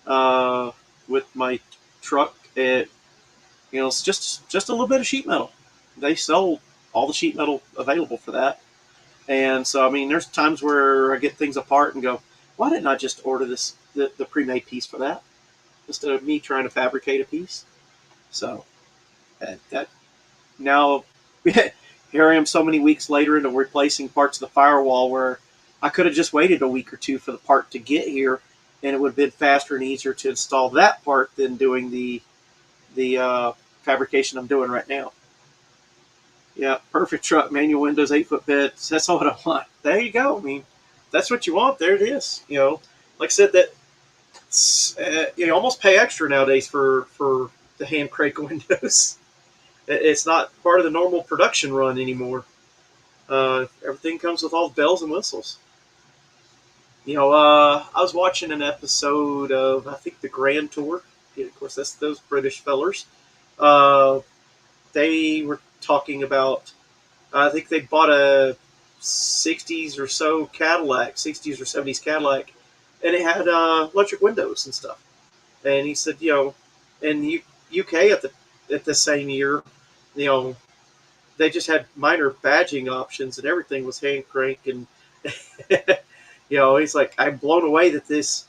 with my truck, it's just a little bit of sheet metal. They sold all the sheet metal available for that. And so, I mean, there's times where I get things apart and go, why didn't I just order the pre-made piece for that instead of me trying to fabricate a piece? So that now here I am so many weeks later into replacing parts of the firewall where I could have just waited a week or two for the part to get here, and it would have been faster and easier to install that part than doing the fabrication I'm doing right now. Yeah, perfect truck, manual windows, 8-foot beds. That's all I want. There you go. I mean, that's what you want. There it is. Like I said, that you almost pay extra nowadays for the hand crank windows. It's not part of the normal production run anymore. Everything comes with all the bells and whistles. I was watching an episode of, I think, the Grand Tour. Yeah, of course, that's those British fellers. Uh, they were talking about, I think they bought a 60s or so Cadillac, 60s or 70s Cadillac, and it had electric windows and stuff. And he said, in UK at the same year, you know, they just had minor badging options and everything was hand crank. And he's like, I'm blown away that this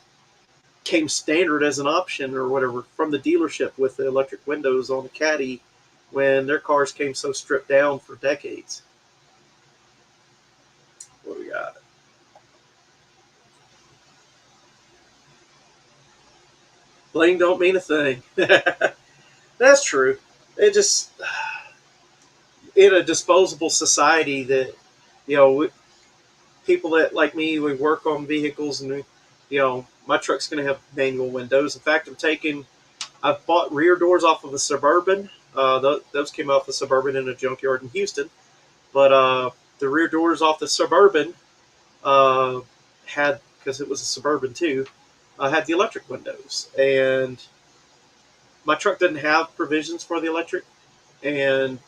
came standard as an option or whatever from the dealership with the electric windows on the Caddy when their cars came so stripped down for decades. What do we got? Bling don't mean a thing. That's true. It just, in a disposable society that, you know, people that like me, we work on vehicles and, my truck's going to have manual windows. In fact, I've bought rear doors off of a Suburban. Those came off the Suburban in a junkyard in Houston. But the rear doors off the Suburban had, because it was a Suburban too, had the electric windows. And my truck didn't have provisions for the electric. And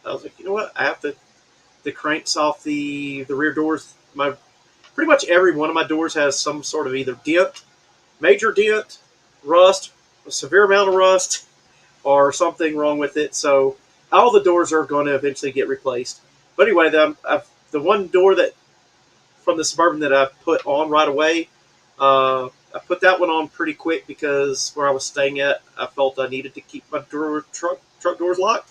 I was like, you know what? I have the cranks off the rear doors. Pretty much every one of my doors has some sort of either dent, major dent, rust, a severe amount of rust, or something wrong with it. So all the doors are going to eventually get replaced. But anyway, the one door that from the Suburban that I put on right away, I put that one on pretty quick because where I was staying at, I felt I needed to keep my truck doors locked.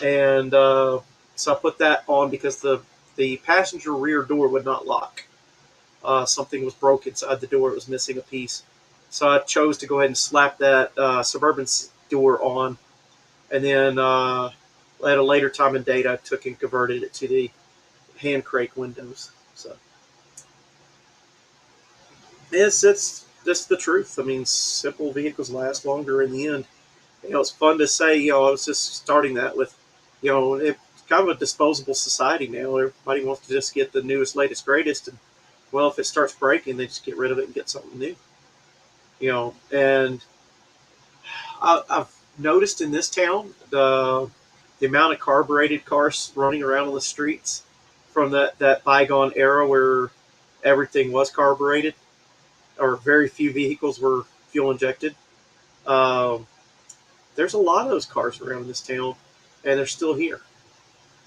And so I put that on because the passenger rear door would not lock. Something was broke inside the door; it was missing a piece. So I chose to go ahead and slap that Suburban door on, and then at a later time and date, I took and converted it to the hand crank windows. So it's just the truth. I mean, simple vehicles last longer in the end. It's fun to say. I was just starting that with, it's kind of a disposable society now. Everybody wants to just get the newest, latest, greatest, and well, if it starts breaking, they just get rid of it and get something new. And I've noticed in this town the amount of carbureted cars running around on the streets from that bygone era where everything was carbureted, or very few vehicles were fuel injected. Um, there's a lot of those cars around this town, and they're still here.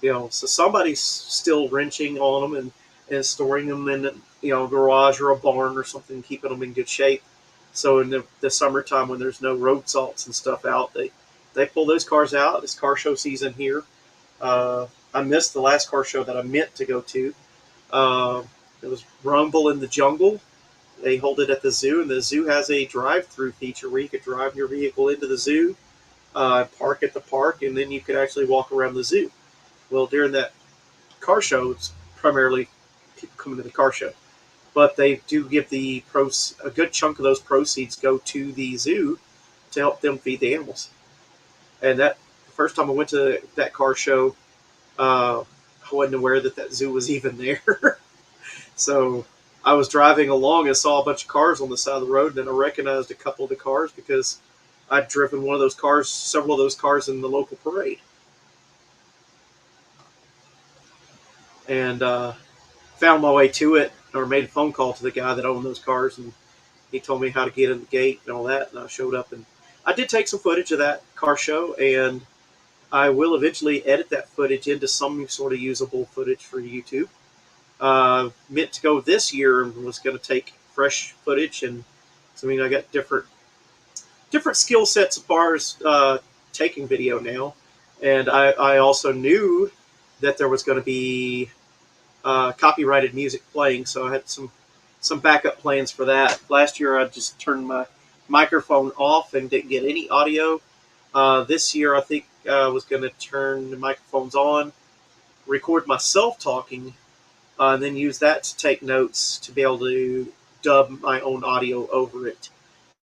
So somebody's still wrenching on them and storing them in a garage or a barn or something, keeping them in good shape. So in the summertime when there's no road salts and stuff out, they pull those cars out. This car show season here. I missed the last car show that I meant to go to. Uh, it was Rumble in the Jungle. They hold it at the zoo, and the zoo has a drive-through feature where you could drive your vehicle into the zoo, park at the park, and then you could actually walk around the zoo. Well, during that car show, it's primarily people coming to the car show, but they do give a good chunk of those proceeds go to the zoo to help them feed the animals. And the first time I went to that car show, I wasn't aware that zoo was even there. So I was driving along and saw a bunch of cars on the side of the road, and I recognized a couple of the cars because I'd driven one of those cars, several of those cars in the local parade. And found my way to it, or made a phone call to the guy that owned those cars, and he told me how to get in the gate and all that. And I showed up, and I did take some footage of that car show, and I will eventually edit that footage into some sort of usable footage for YouTube. Meant to go this year and was going to take fresh footage, and so I mean I got different skill sets as far as taking video now, and I also knew that there was going to be copyrighted music playing, so I had some backup plans for that. Last year I just turned my microphone off and didn't get any audio. This year I think I was going to turn the microphones on, record myself talking, and then use that to take notes to be able to dub my own audio over it.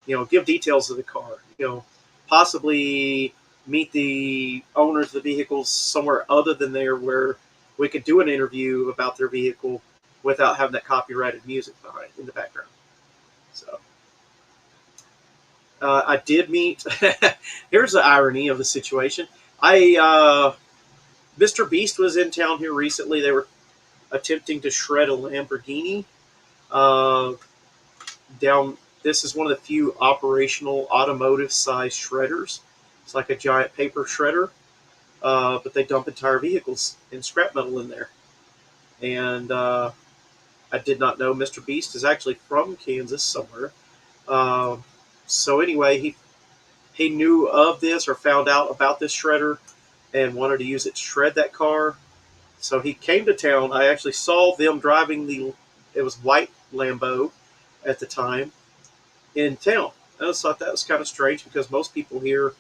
Give details of the car. Possibly meet the owners of the vehicles somewhere other than there where we could do an interview about their vehicle without having that copyrighted music behind in the background. So I did meet. Here's the irony of the situation. Mr. Beast was in town here recently. They were attempting to shred a Lamborghini uh, down. This is one of the few operational automotive-sized shredders. It's like a giant paper shredder, but they dump entire vehicles and scrap metal in there. And I did not know Mr. Beast is actually from Kansas somewhere. Uh, so anyway, he knew of this or found out about this shredder and wanted to use it to shred that car. So he came to town. I actually saw them driving it was white Lambo at the time in town. I just thought that was kind of strange because most people here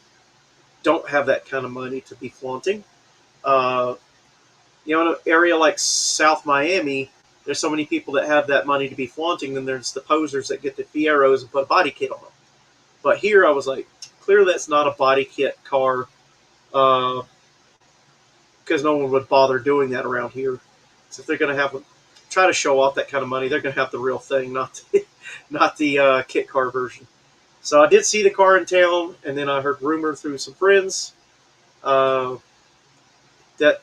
don't have that kind of money to be flaunting. Uh, in an area like South Miami, there's so many people that have that money to be flaunting, then there's the posers that get the Fieros and put a body kit on them. But here I was like, clearly that's not a body kit car, because no one would bother doing that around here. So if they're going to try to show off that kind of money, they're going to have the real thing, not the kit car version. So I did see the car in town, and then I heard rumor through some friends that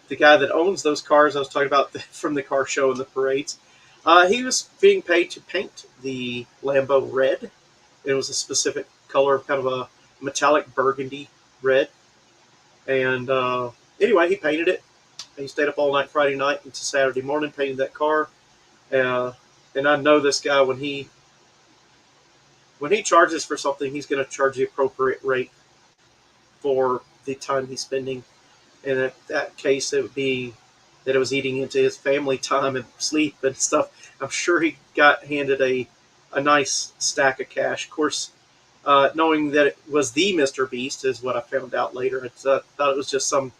the guy that owns those cars I was talking about from the car show and the parades, he was being paid to paint the Lambo red. It was a specific color, kind of a metallic burgundy red. And anyway, he painted it. He stayed up all night Friday night into Saturday morning, painted that car. And I know this guy, when he charges for something, he's going to charge the appropriate rate for the time he's spending. And in that case, it would be that it was eating into his family time and sleep and stuff. I'm sure he got handed a nice stack of cash. Of course, knowing that it was the Mr. Beast is what I found out later. I thought it was just some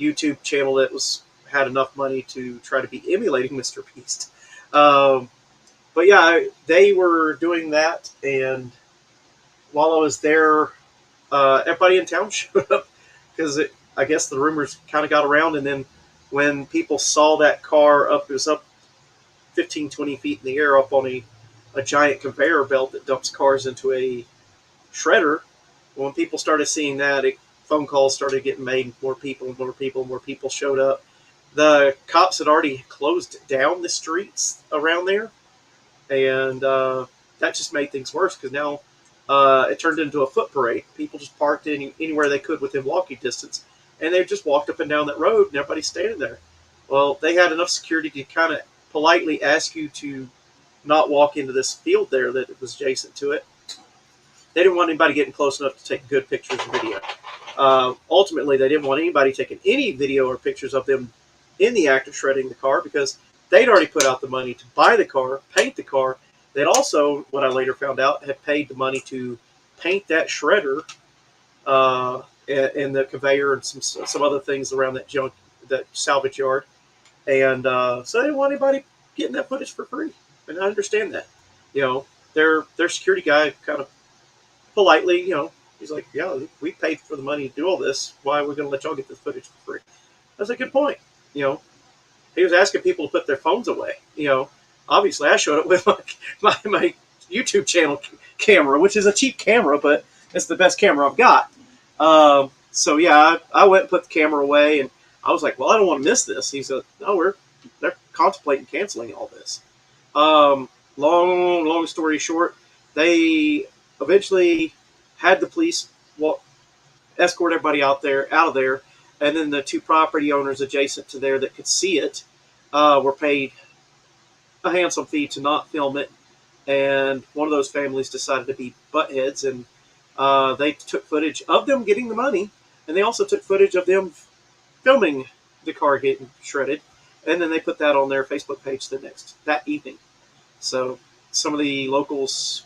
YouTube channel that had enough money to try to be emulating Mr. Beast. But yeah, they were doing that, and while I was there, everybody in town showed up because I guess the rumors kind of got around, and then when people saw that car it was up 15, 20 feet in the air up on a giant conveyor belt that dumps cars into a shredder. When people started seeing that, phone calls started getting made. More people showed up. The cops had already closed down the streets around there, and that just made things worse because now it turned into a foot parade. People just parked anywhere they could within walking distance, and they just walked up and down that road, and everybody's standing there. Well, they had enough security to kind of politely ask you to not walk into this field there that was adjacent to it. They didn't want anybody getting close enough to take good pictures and video. Ultimately, they didn't want anybody taking any video or pictures of them in the act of shredding the car because they'd already put out the money to buy the car, paint the car. They'd also, what I later found out, had paid the money to paint that shredder and the conveyor and some other things around that salvage yard. And so they didn't want anybody getting that footage for free. And I understand that. Their security guy kind of politely, he's like, yeah, we paid for the money to do all this. Why are we going to let y'all get this footage for free? That's a good point. He was asking people to put their phones away. Obviously I showed up with my YouTube channel camera, which is a cheap camera, but it's the best camera I've got. So yeah, I went and put the camera away, and I was like, well, I don't want to miss this. He said, no, they're contemplating canceling all this. Long story short, they eventually had the police escort everybody out of there. and then the two property owners adjacent to there that could see it were paid a handsome fee to not film it. And one of those families decided to be buttheads, and they took footage of them getting the money, and they also took footage of them filming the car getting shredded, and then they put that on their Facebook page that evening. So some of the locals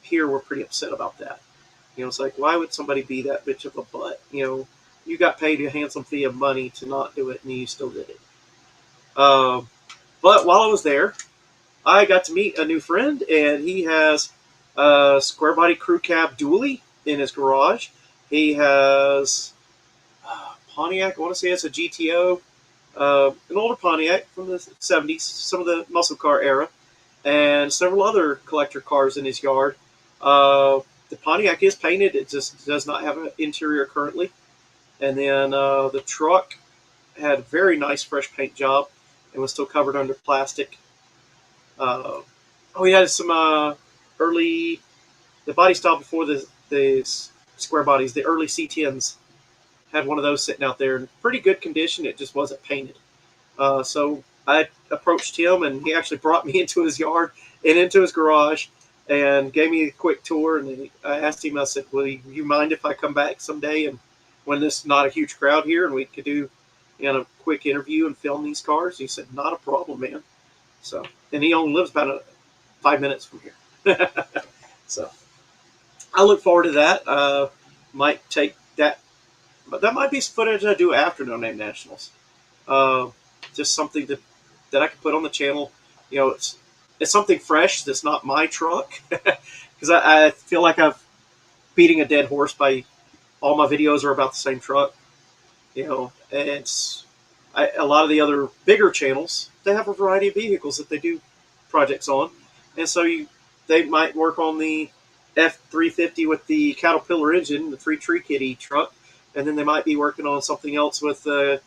here were pretty upset about that. It's like, why would somebody be that bitch of a butt? You got paid a handsome fee of money to not do it, and you still did it. But while I was there, I got to meet a new friend, and he has a square body crew cab dually in his garage. He has Pontiac. I want to say it's a GTO, an older Pontiac from the 70s, some of the muscle car era, and several other collector cars in his yard. The Pontiac is painted. It just does not have an interior currently. And then the truck had a very nice fresh paint job and was still covered under plastic. We had some the body style before the square bodies, the early C10s, had one of those sitting out there in pretty good condition. It just wasn't painted. So I approached him, and he actually brought me into his yard and into his garage and gave me a quick tour. And I asked him, I said, will you mind if I come back someday, and when there's not a huge crowd here, and we could do a quick interview and film these cars? He said, not a problem, man. So, and he only lives about 5 minutes from here. So I look forward to that. Might take that, but that might be some footage I do after No Name Nationals. Just something that I can put on the channel. It's something fresh that's not my truck, because I feel like I'm beating a dead horse by all my videos are about the same truck. It's a lot of the other bigger channels, they have a variety of vehicles that they do projects on, and so they might work on the F350 with the Caterpillar engine, the Three Tree Kitty truck, and then they might be working on something else with the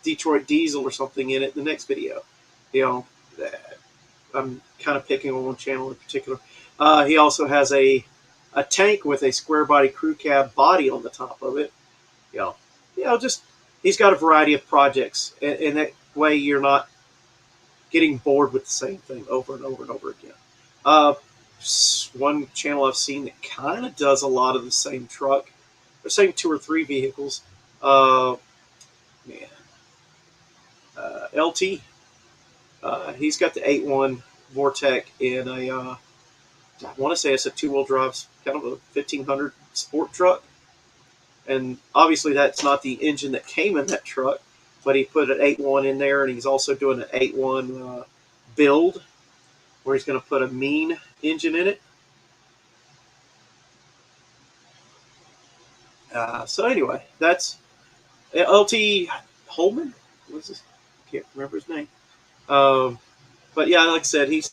Detroit Diesel or something in it in the next video. I'm kind of picking on one channel in particular. He also has a tank with a square body crew cab body on the top of it. Just he's got a variety of projects, and that way you're not getting bored with the same thing over and over and over again. One channel I've seen that kind of does a lot of the same truck, the same 2 or 3 vehicles. LT. He's got the 8.1 Vortec in I want to say it's a 2-wheel drive, kind of a 1500 sport truck. And obviously that's not the engine that came in that truck, but he put an 8.1 in there, and he's also doing an 8.1 build where he's going to put a mean engine in it. So anyway, that's LT Holman. What's this? I can't remember his name. But yeah, like I said, he's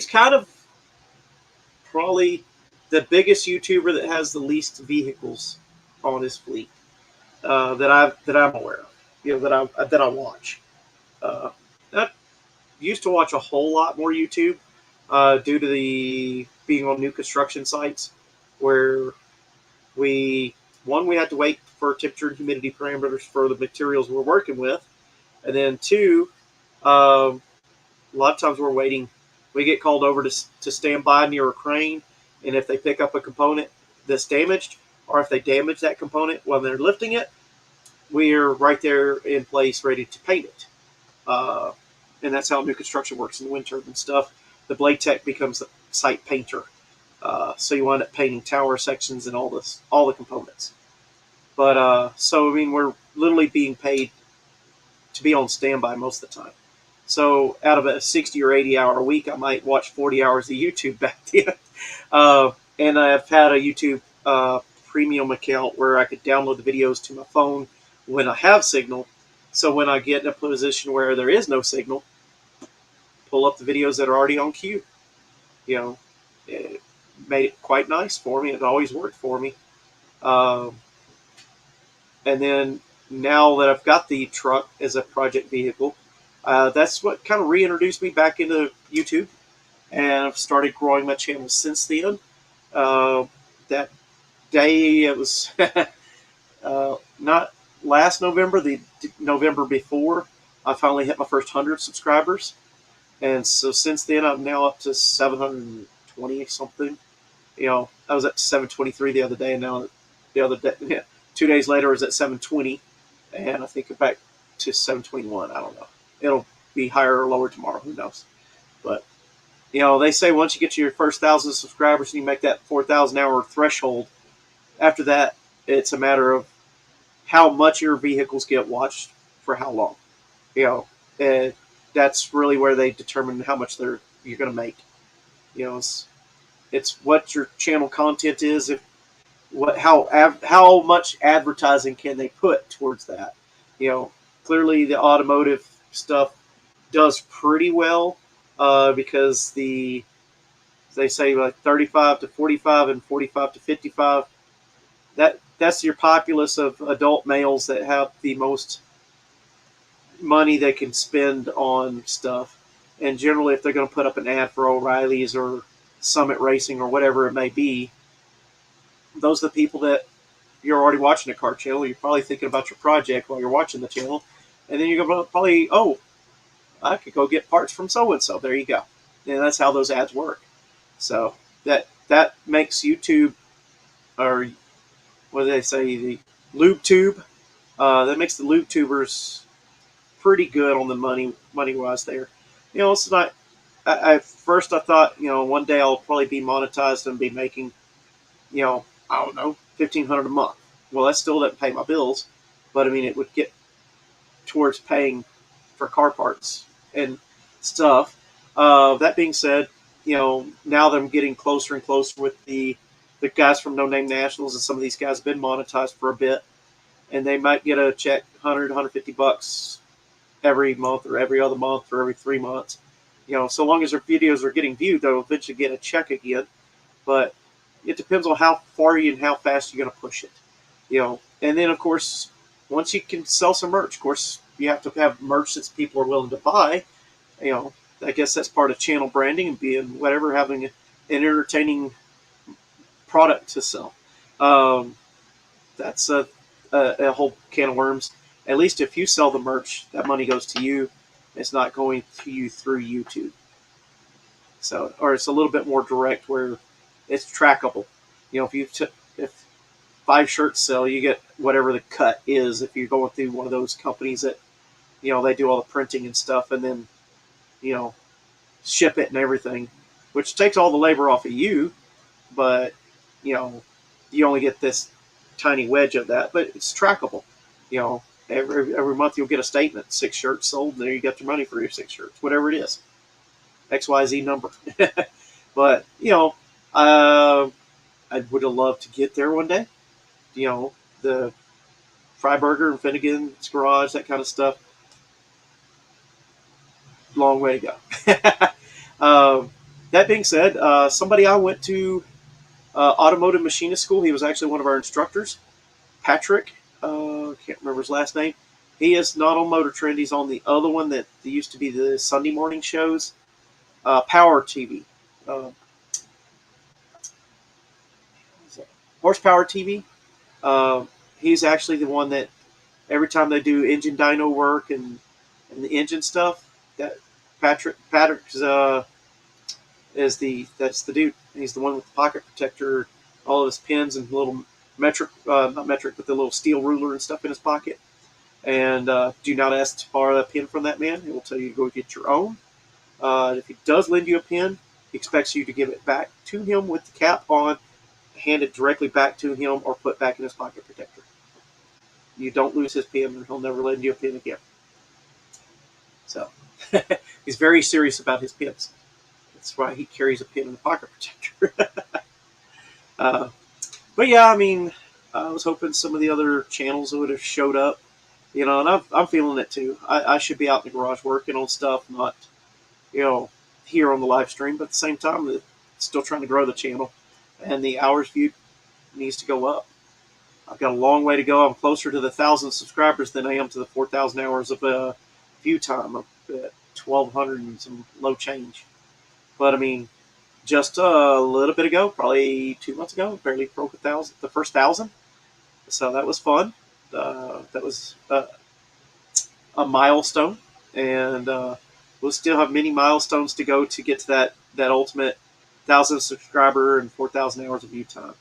kind of probably the biggest YouTuber that has the least vehicles on his fleet that I'm aware of. That I watch. I used to watch a whole lot more YouTube due to the being on new construction sites where we had to wait for temperature and humidity parameters for the materials we're working with, and then 2, a lot of times we're waiting. We get called over to stand by near a crane, and if they pick up a component that's damaged, or if they damage that component when they're lifting it, we're right there in place ready to paint it. And that's how new construction works in the wind turbine stuff. The blade tech becomes the site painter. So you wind up painting tower sections and all the components. But so I mean, we're literally being paid to be on standby most of the time. So out of a 60 or 80 hour week, I might watch 40 hours of YouTube back then. And I've had a YouTube premium account where I could download the videos to my phone when I have signal. So when I get in a position where there is no signal, pull up the videos that are already on queue. It made it quite nice for me. It always worked for me. And then now that I've got the truck as a project vehicle, that's what kind of reintroduced me back into YouTube, and I've started growing my channel since then. That day, it was Not last November, the November before, I finally hit my first 100 subscribers. And so since then, I'm now up to 720 something. I was at 723 the other day, and now the other day, yeah, 2 days later, I was at 720, and I think I'm back to 721. I don't know. It'll be higher or lower tomorrow. Who knows? But they say once you get to your first 1,000 subscribers and you make that 4,000 hour threshold, after that, it's a matter of how much your vehicles get watched for how long. You know, and that's really where they determine how much you're going to make. It's what your channel content is. If how much advertising can they put towards that? Clearly the automotive stuff does pretty well because they say like 35 to 45 and 45 to 55. That's your populace of adult males that have the most money they can spend on stuff. And generally, if they're going to put up an ad for O'Reilly's or Summit Racing or whatever it may be, those are the people that you're already watching a car channel. You're probably thinking about your project while you're watching the channel. And then you're going to probably, oh, I could go get parts from so-and-so. There you go. And that's how those ads work. So that makes YouTube, or what do they say, the lube tube, that makes the lube tubers pretty good on the money wise there. It's not. First I thought, one day I'll probably be monetized and be making, I don't know, $1,500 a month. Well, that still doesn't pay my bills, but I mean, it would get towards paying for car parts and stuff. That being said, now that I'm getting closer and closer with the guys from No Name Nationals, and some of these guys have been monetized for a bit, and they might get a check, $100-$150 every month or every other month or every 3 months. So long as their videos are getting viewed, they'll eventually get a check again. But it depends on how far and how fast you're going to push it. And then, of course, once you can sell some merch, of course, you have to have merch that people are willing to buy. I guess that's part of channel branding and being whatever, having an entertaining product to sell. That's a whole can of worms. At least if you sell the merch, that money goes to you. It's not going to you through YouTube. So, or it's a little bit more direct where it's trackable. If 5 shirts sell, you get whatever the cut is. If you're going through one of those companies that, they do all the printing and stuff, and then, ship it and everything, which takes all the labor off of you, but, you only get this tiny wedge of that, but it's trackable. Every month you'll get a statement, 6 shirts sold, and there you got your money for your 6 shirts, whatever it is, XYZ number. But I would have loved to get there one day. The Freiberger and Finnegan's Garage, that kind of stuff. Long way to go. That being said, somebody I went to automotive machinist school. He was actually one of our instructors, Patrick. Can't remember his last name. He is not on Motor Trend. He's on the other one that used to be the Sunday morning shows, Power TV, Horsepower TV. He's actually the one that every time they do engine dyno work and the engine stuff, that Patrick's that's the dude. He's the one with the pocket protector, all of his pins and little metric, not metric, but the little steel ruler and stuff in his pocket. And do not ask to borrow a pin from that man. He will tell you to go get your own. If he does lend you a pin, he expects you to give it back to him with the cap on, hand it directly back to him, or put back in his pocket protector. You don't lose his pin, or he'll never lend you a pin again. So he's very serious about his pins. That's why he carries a pin in the pocket protector. But yeah, I mean, I was hoping some of the other channels would have showed up, and I'm feeling it too. I should be out in the garage working on stuff, not, here on the live stream, but at the same time, still trying to grow the channel, and the hours viewed needs to go up. I've got a long way to go. I'm closer to the 1,000 subscribers than I am to the 4,000 hours of view time. I'm at 1,200 and some low change. But I mean, just a little bit ago, probably 2 months ago, barely broke 1,000, the first 1,000. So that was fun. That was a milestone, and we'll still have many milestones to go to get to that ultimate 1,000 subscriber and 4,000 hours of view time.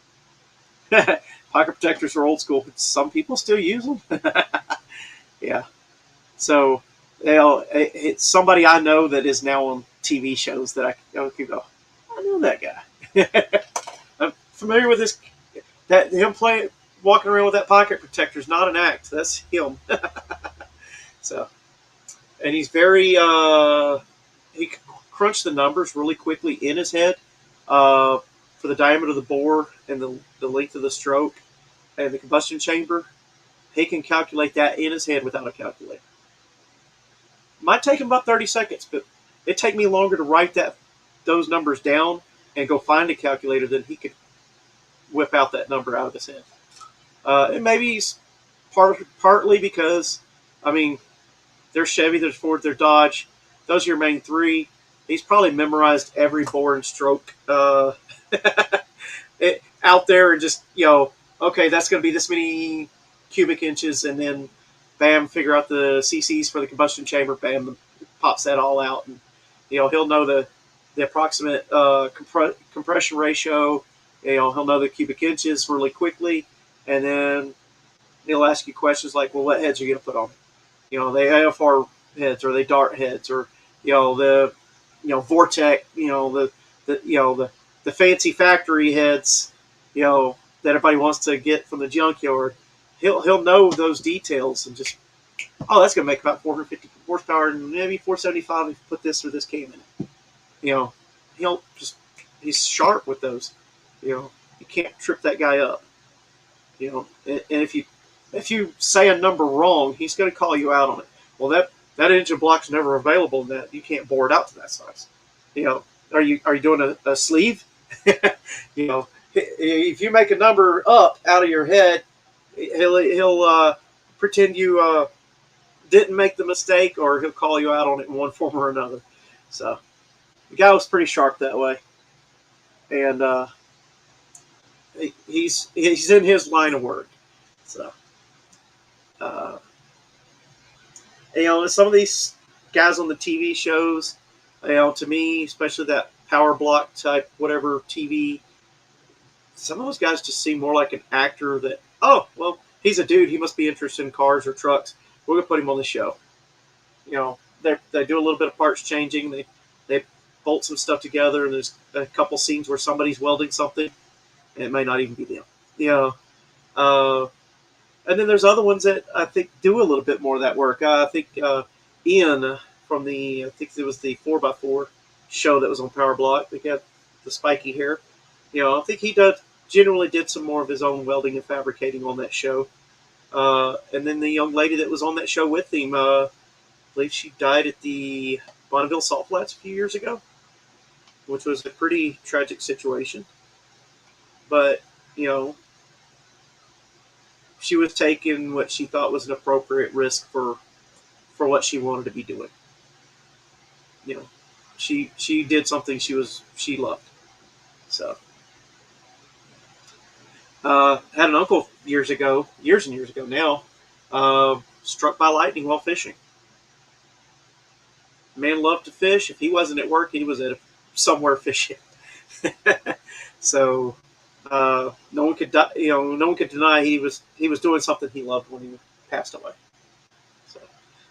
Pocket protectors are old school. Some people still use them. Yeah. So, it's somebody I know that is now on TV shows that I can go, I know that guy. I'm familiar with this. That him walking around with that pocket protector is not an act. That's him. So, and he's very he crunched the numbers really quickly in his head for the diameter of the bore and the length of the stroke and the combustion chamber. He can calculate that in his head without a calculator. Might take him about 30 seconds, but it'd take me longer to write those numbers down and go find a calculator than he could whip out that number out of his head. And maybe he's partly because, I mean, there's Chevy, there's Ford, there's Dodge. Those are your main three. He's probably memorized every bore and stroke out there, and just, okay, that's going to be this many cubic inches, and then bam, figure out the CCs for the combustion chamber, bam, pops that all out, and he'll know the approximate compression ratio. He'll know the cubic inches really quickly, and then he'll ask you questions like, well, what heads are you going to put on? They AFR heads, or they dart heads, or the Vortec, the fancy factory heads, that everybody wants to get from the junkyard. He'll know those details and just, that's going to make about 450 horsepower and maybe 475 if you put this or this cam in it. He's sharp with those. You can't trip that guy up. And if you say a number wrong, he's going to call you out on it. Well, that engine block's never available in that. You can't bore it out to that size. Are you doing a sleeve? If you make a number up out of your head, he'll pretend you didn't make the mistake, or he'll call you out on it in one form or another. So the guy was pretty sharp that way, and he's in his line of work. So, some of these guys on the TV shows, to me, especially that power block type, whatever TV, some of those guys just seem more like an actor that, he's a dude, he must be interested in cars or trucks. We're going to put him on the show. They do a little bit of parts changing. They bolt some stuff together, and there's a couple scenes where somebody's welding something, and it may not even be them. And then there's other ones that I think do a little bit more of that work. I think Ian from I think it was the 4x4 show that was on Power Block. They got the spiky hair. I think he generally did some more of his own welding and fabricating on that show. And then the young lady that was on that show with him, I believe she died at the Bonneville Salt Flats a few years ago, which was a pretty tragic situation. But, she was taking what she thought was an appropriate risk for what she wanted to be doing. She did something she loved. So, had an uncle years and years ago now, struck by lightning while fishing. Man loved to fish. If he wasn't at work, he was at somewhere fishing. So, no one could deny he was doing something he loved when he passed away. So,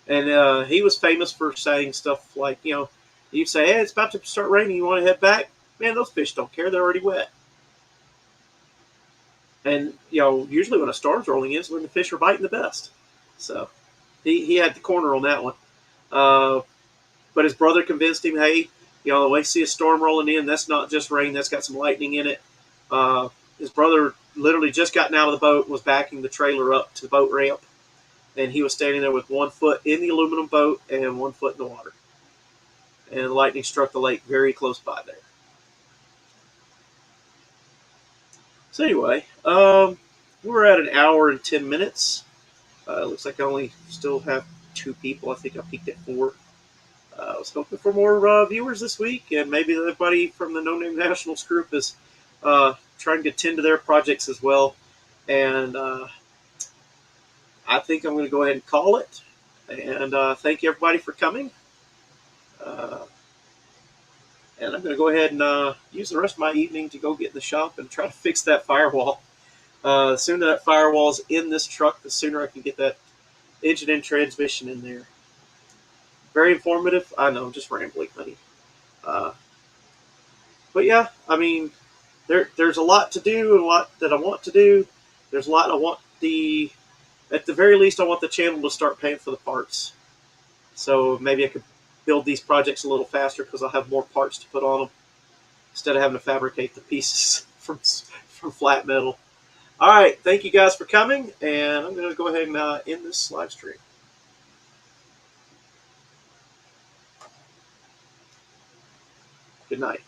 and he was famous for saying stuff like, you'd say, hey, it's about to start raining, you want to head back? Man, those fish don't care, they're already wet. And usually when a storm's rolling in is when the fish are biting the best. So he had the corner on that one. But his brother convinced him, hey, when you see a storm rolling in, that's not just rain, that's got some lightning in it. His brother literally just gotten out of the boat, was backing the trailer up to the boat ramp, and he was standing there with 1 foot in the aluminum boat and 1 foot in the water. And the lightning struck the lake very close by there. So anyway, we're at an hour and 10 minutes. Looks like I still have 2 people. I think I peaked at 4. I was hoping for more viewers this week, and maybe everybody from the No Name Nationals group is trying to tend to their projects as well. And I think I'm going to go ahead and call it. And thank you everybody for coming. Uh, and I'm going to go ahead and use the rest of my evening to go get in the shop and try to fix that firewall. The sooner that firewall's in this truck, the sooner I can get that engine and transmission in there. Very informative. I know, just rambling, honey. Uh, but yeah, I mean, there's a lot to do and a lot that I want to do. There's a lot I want at the very least, I want the channel to start paying for the parts. So maybe I could build these projects a little faster because I'll have more parts to put on them instead of having to fabricate the pieces from flat metal. All right, thank you guys for coming, and I'm going to go ahead and end this live stream. Good night.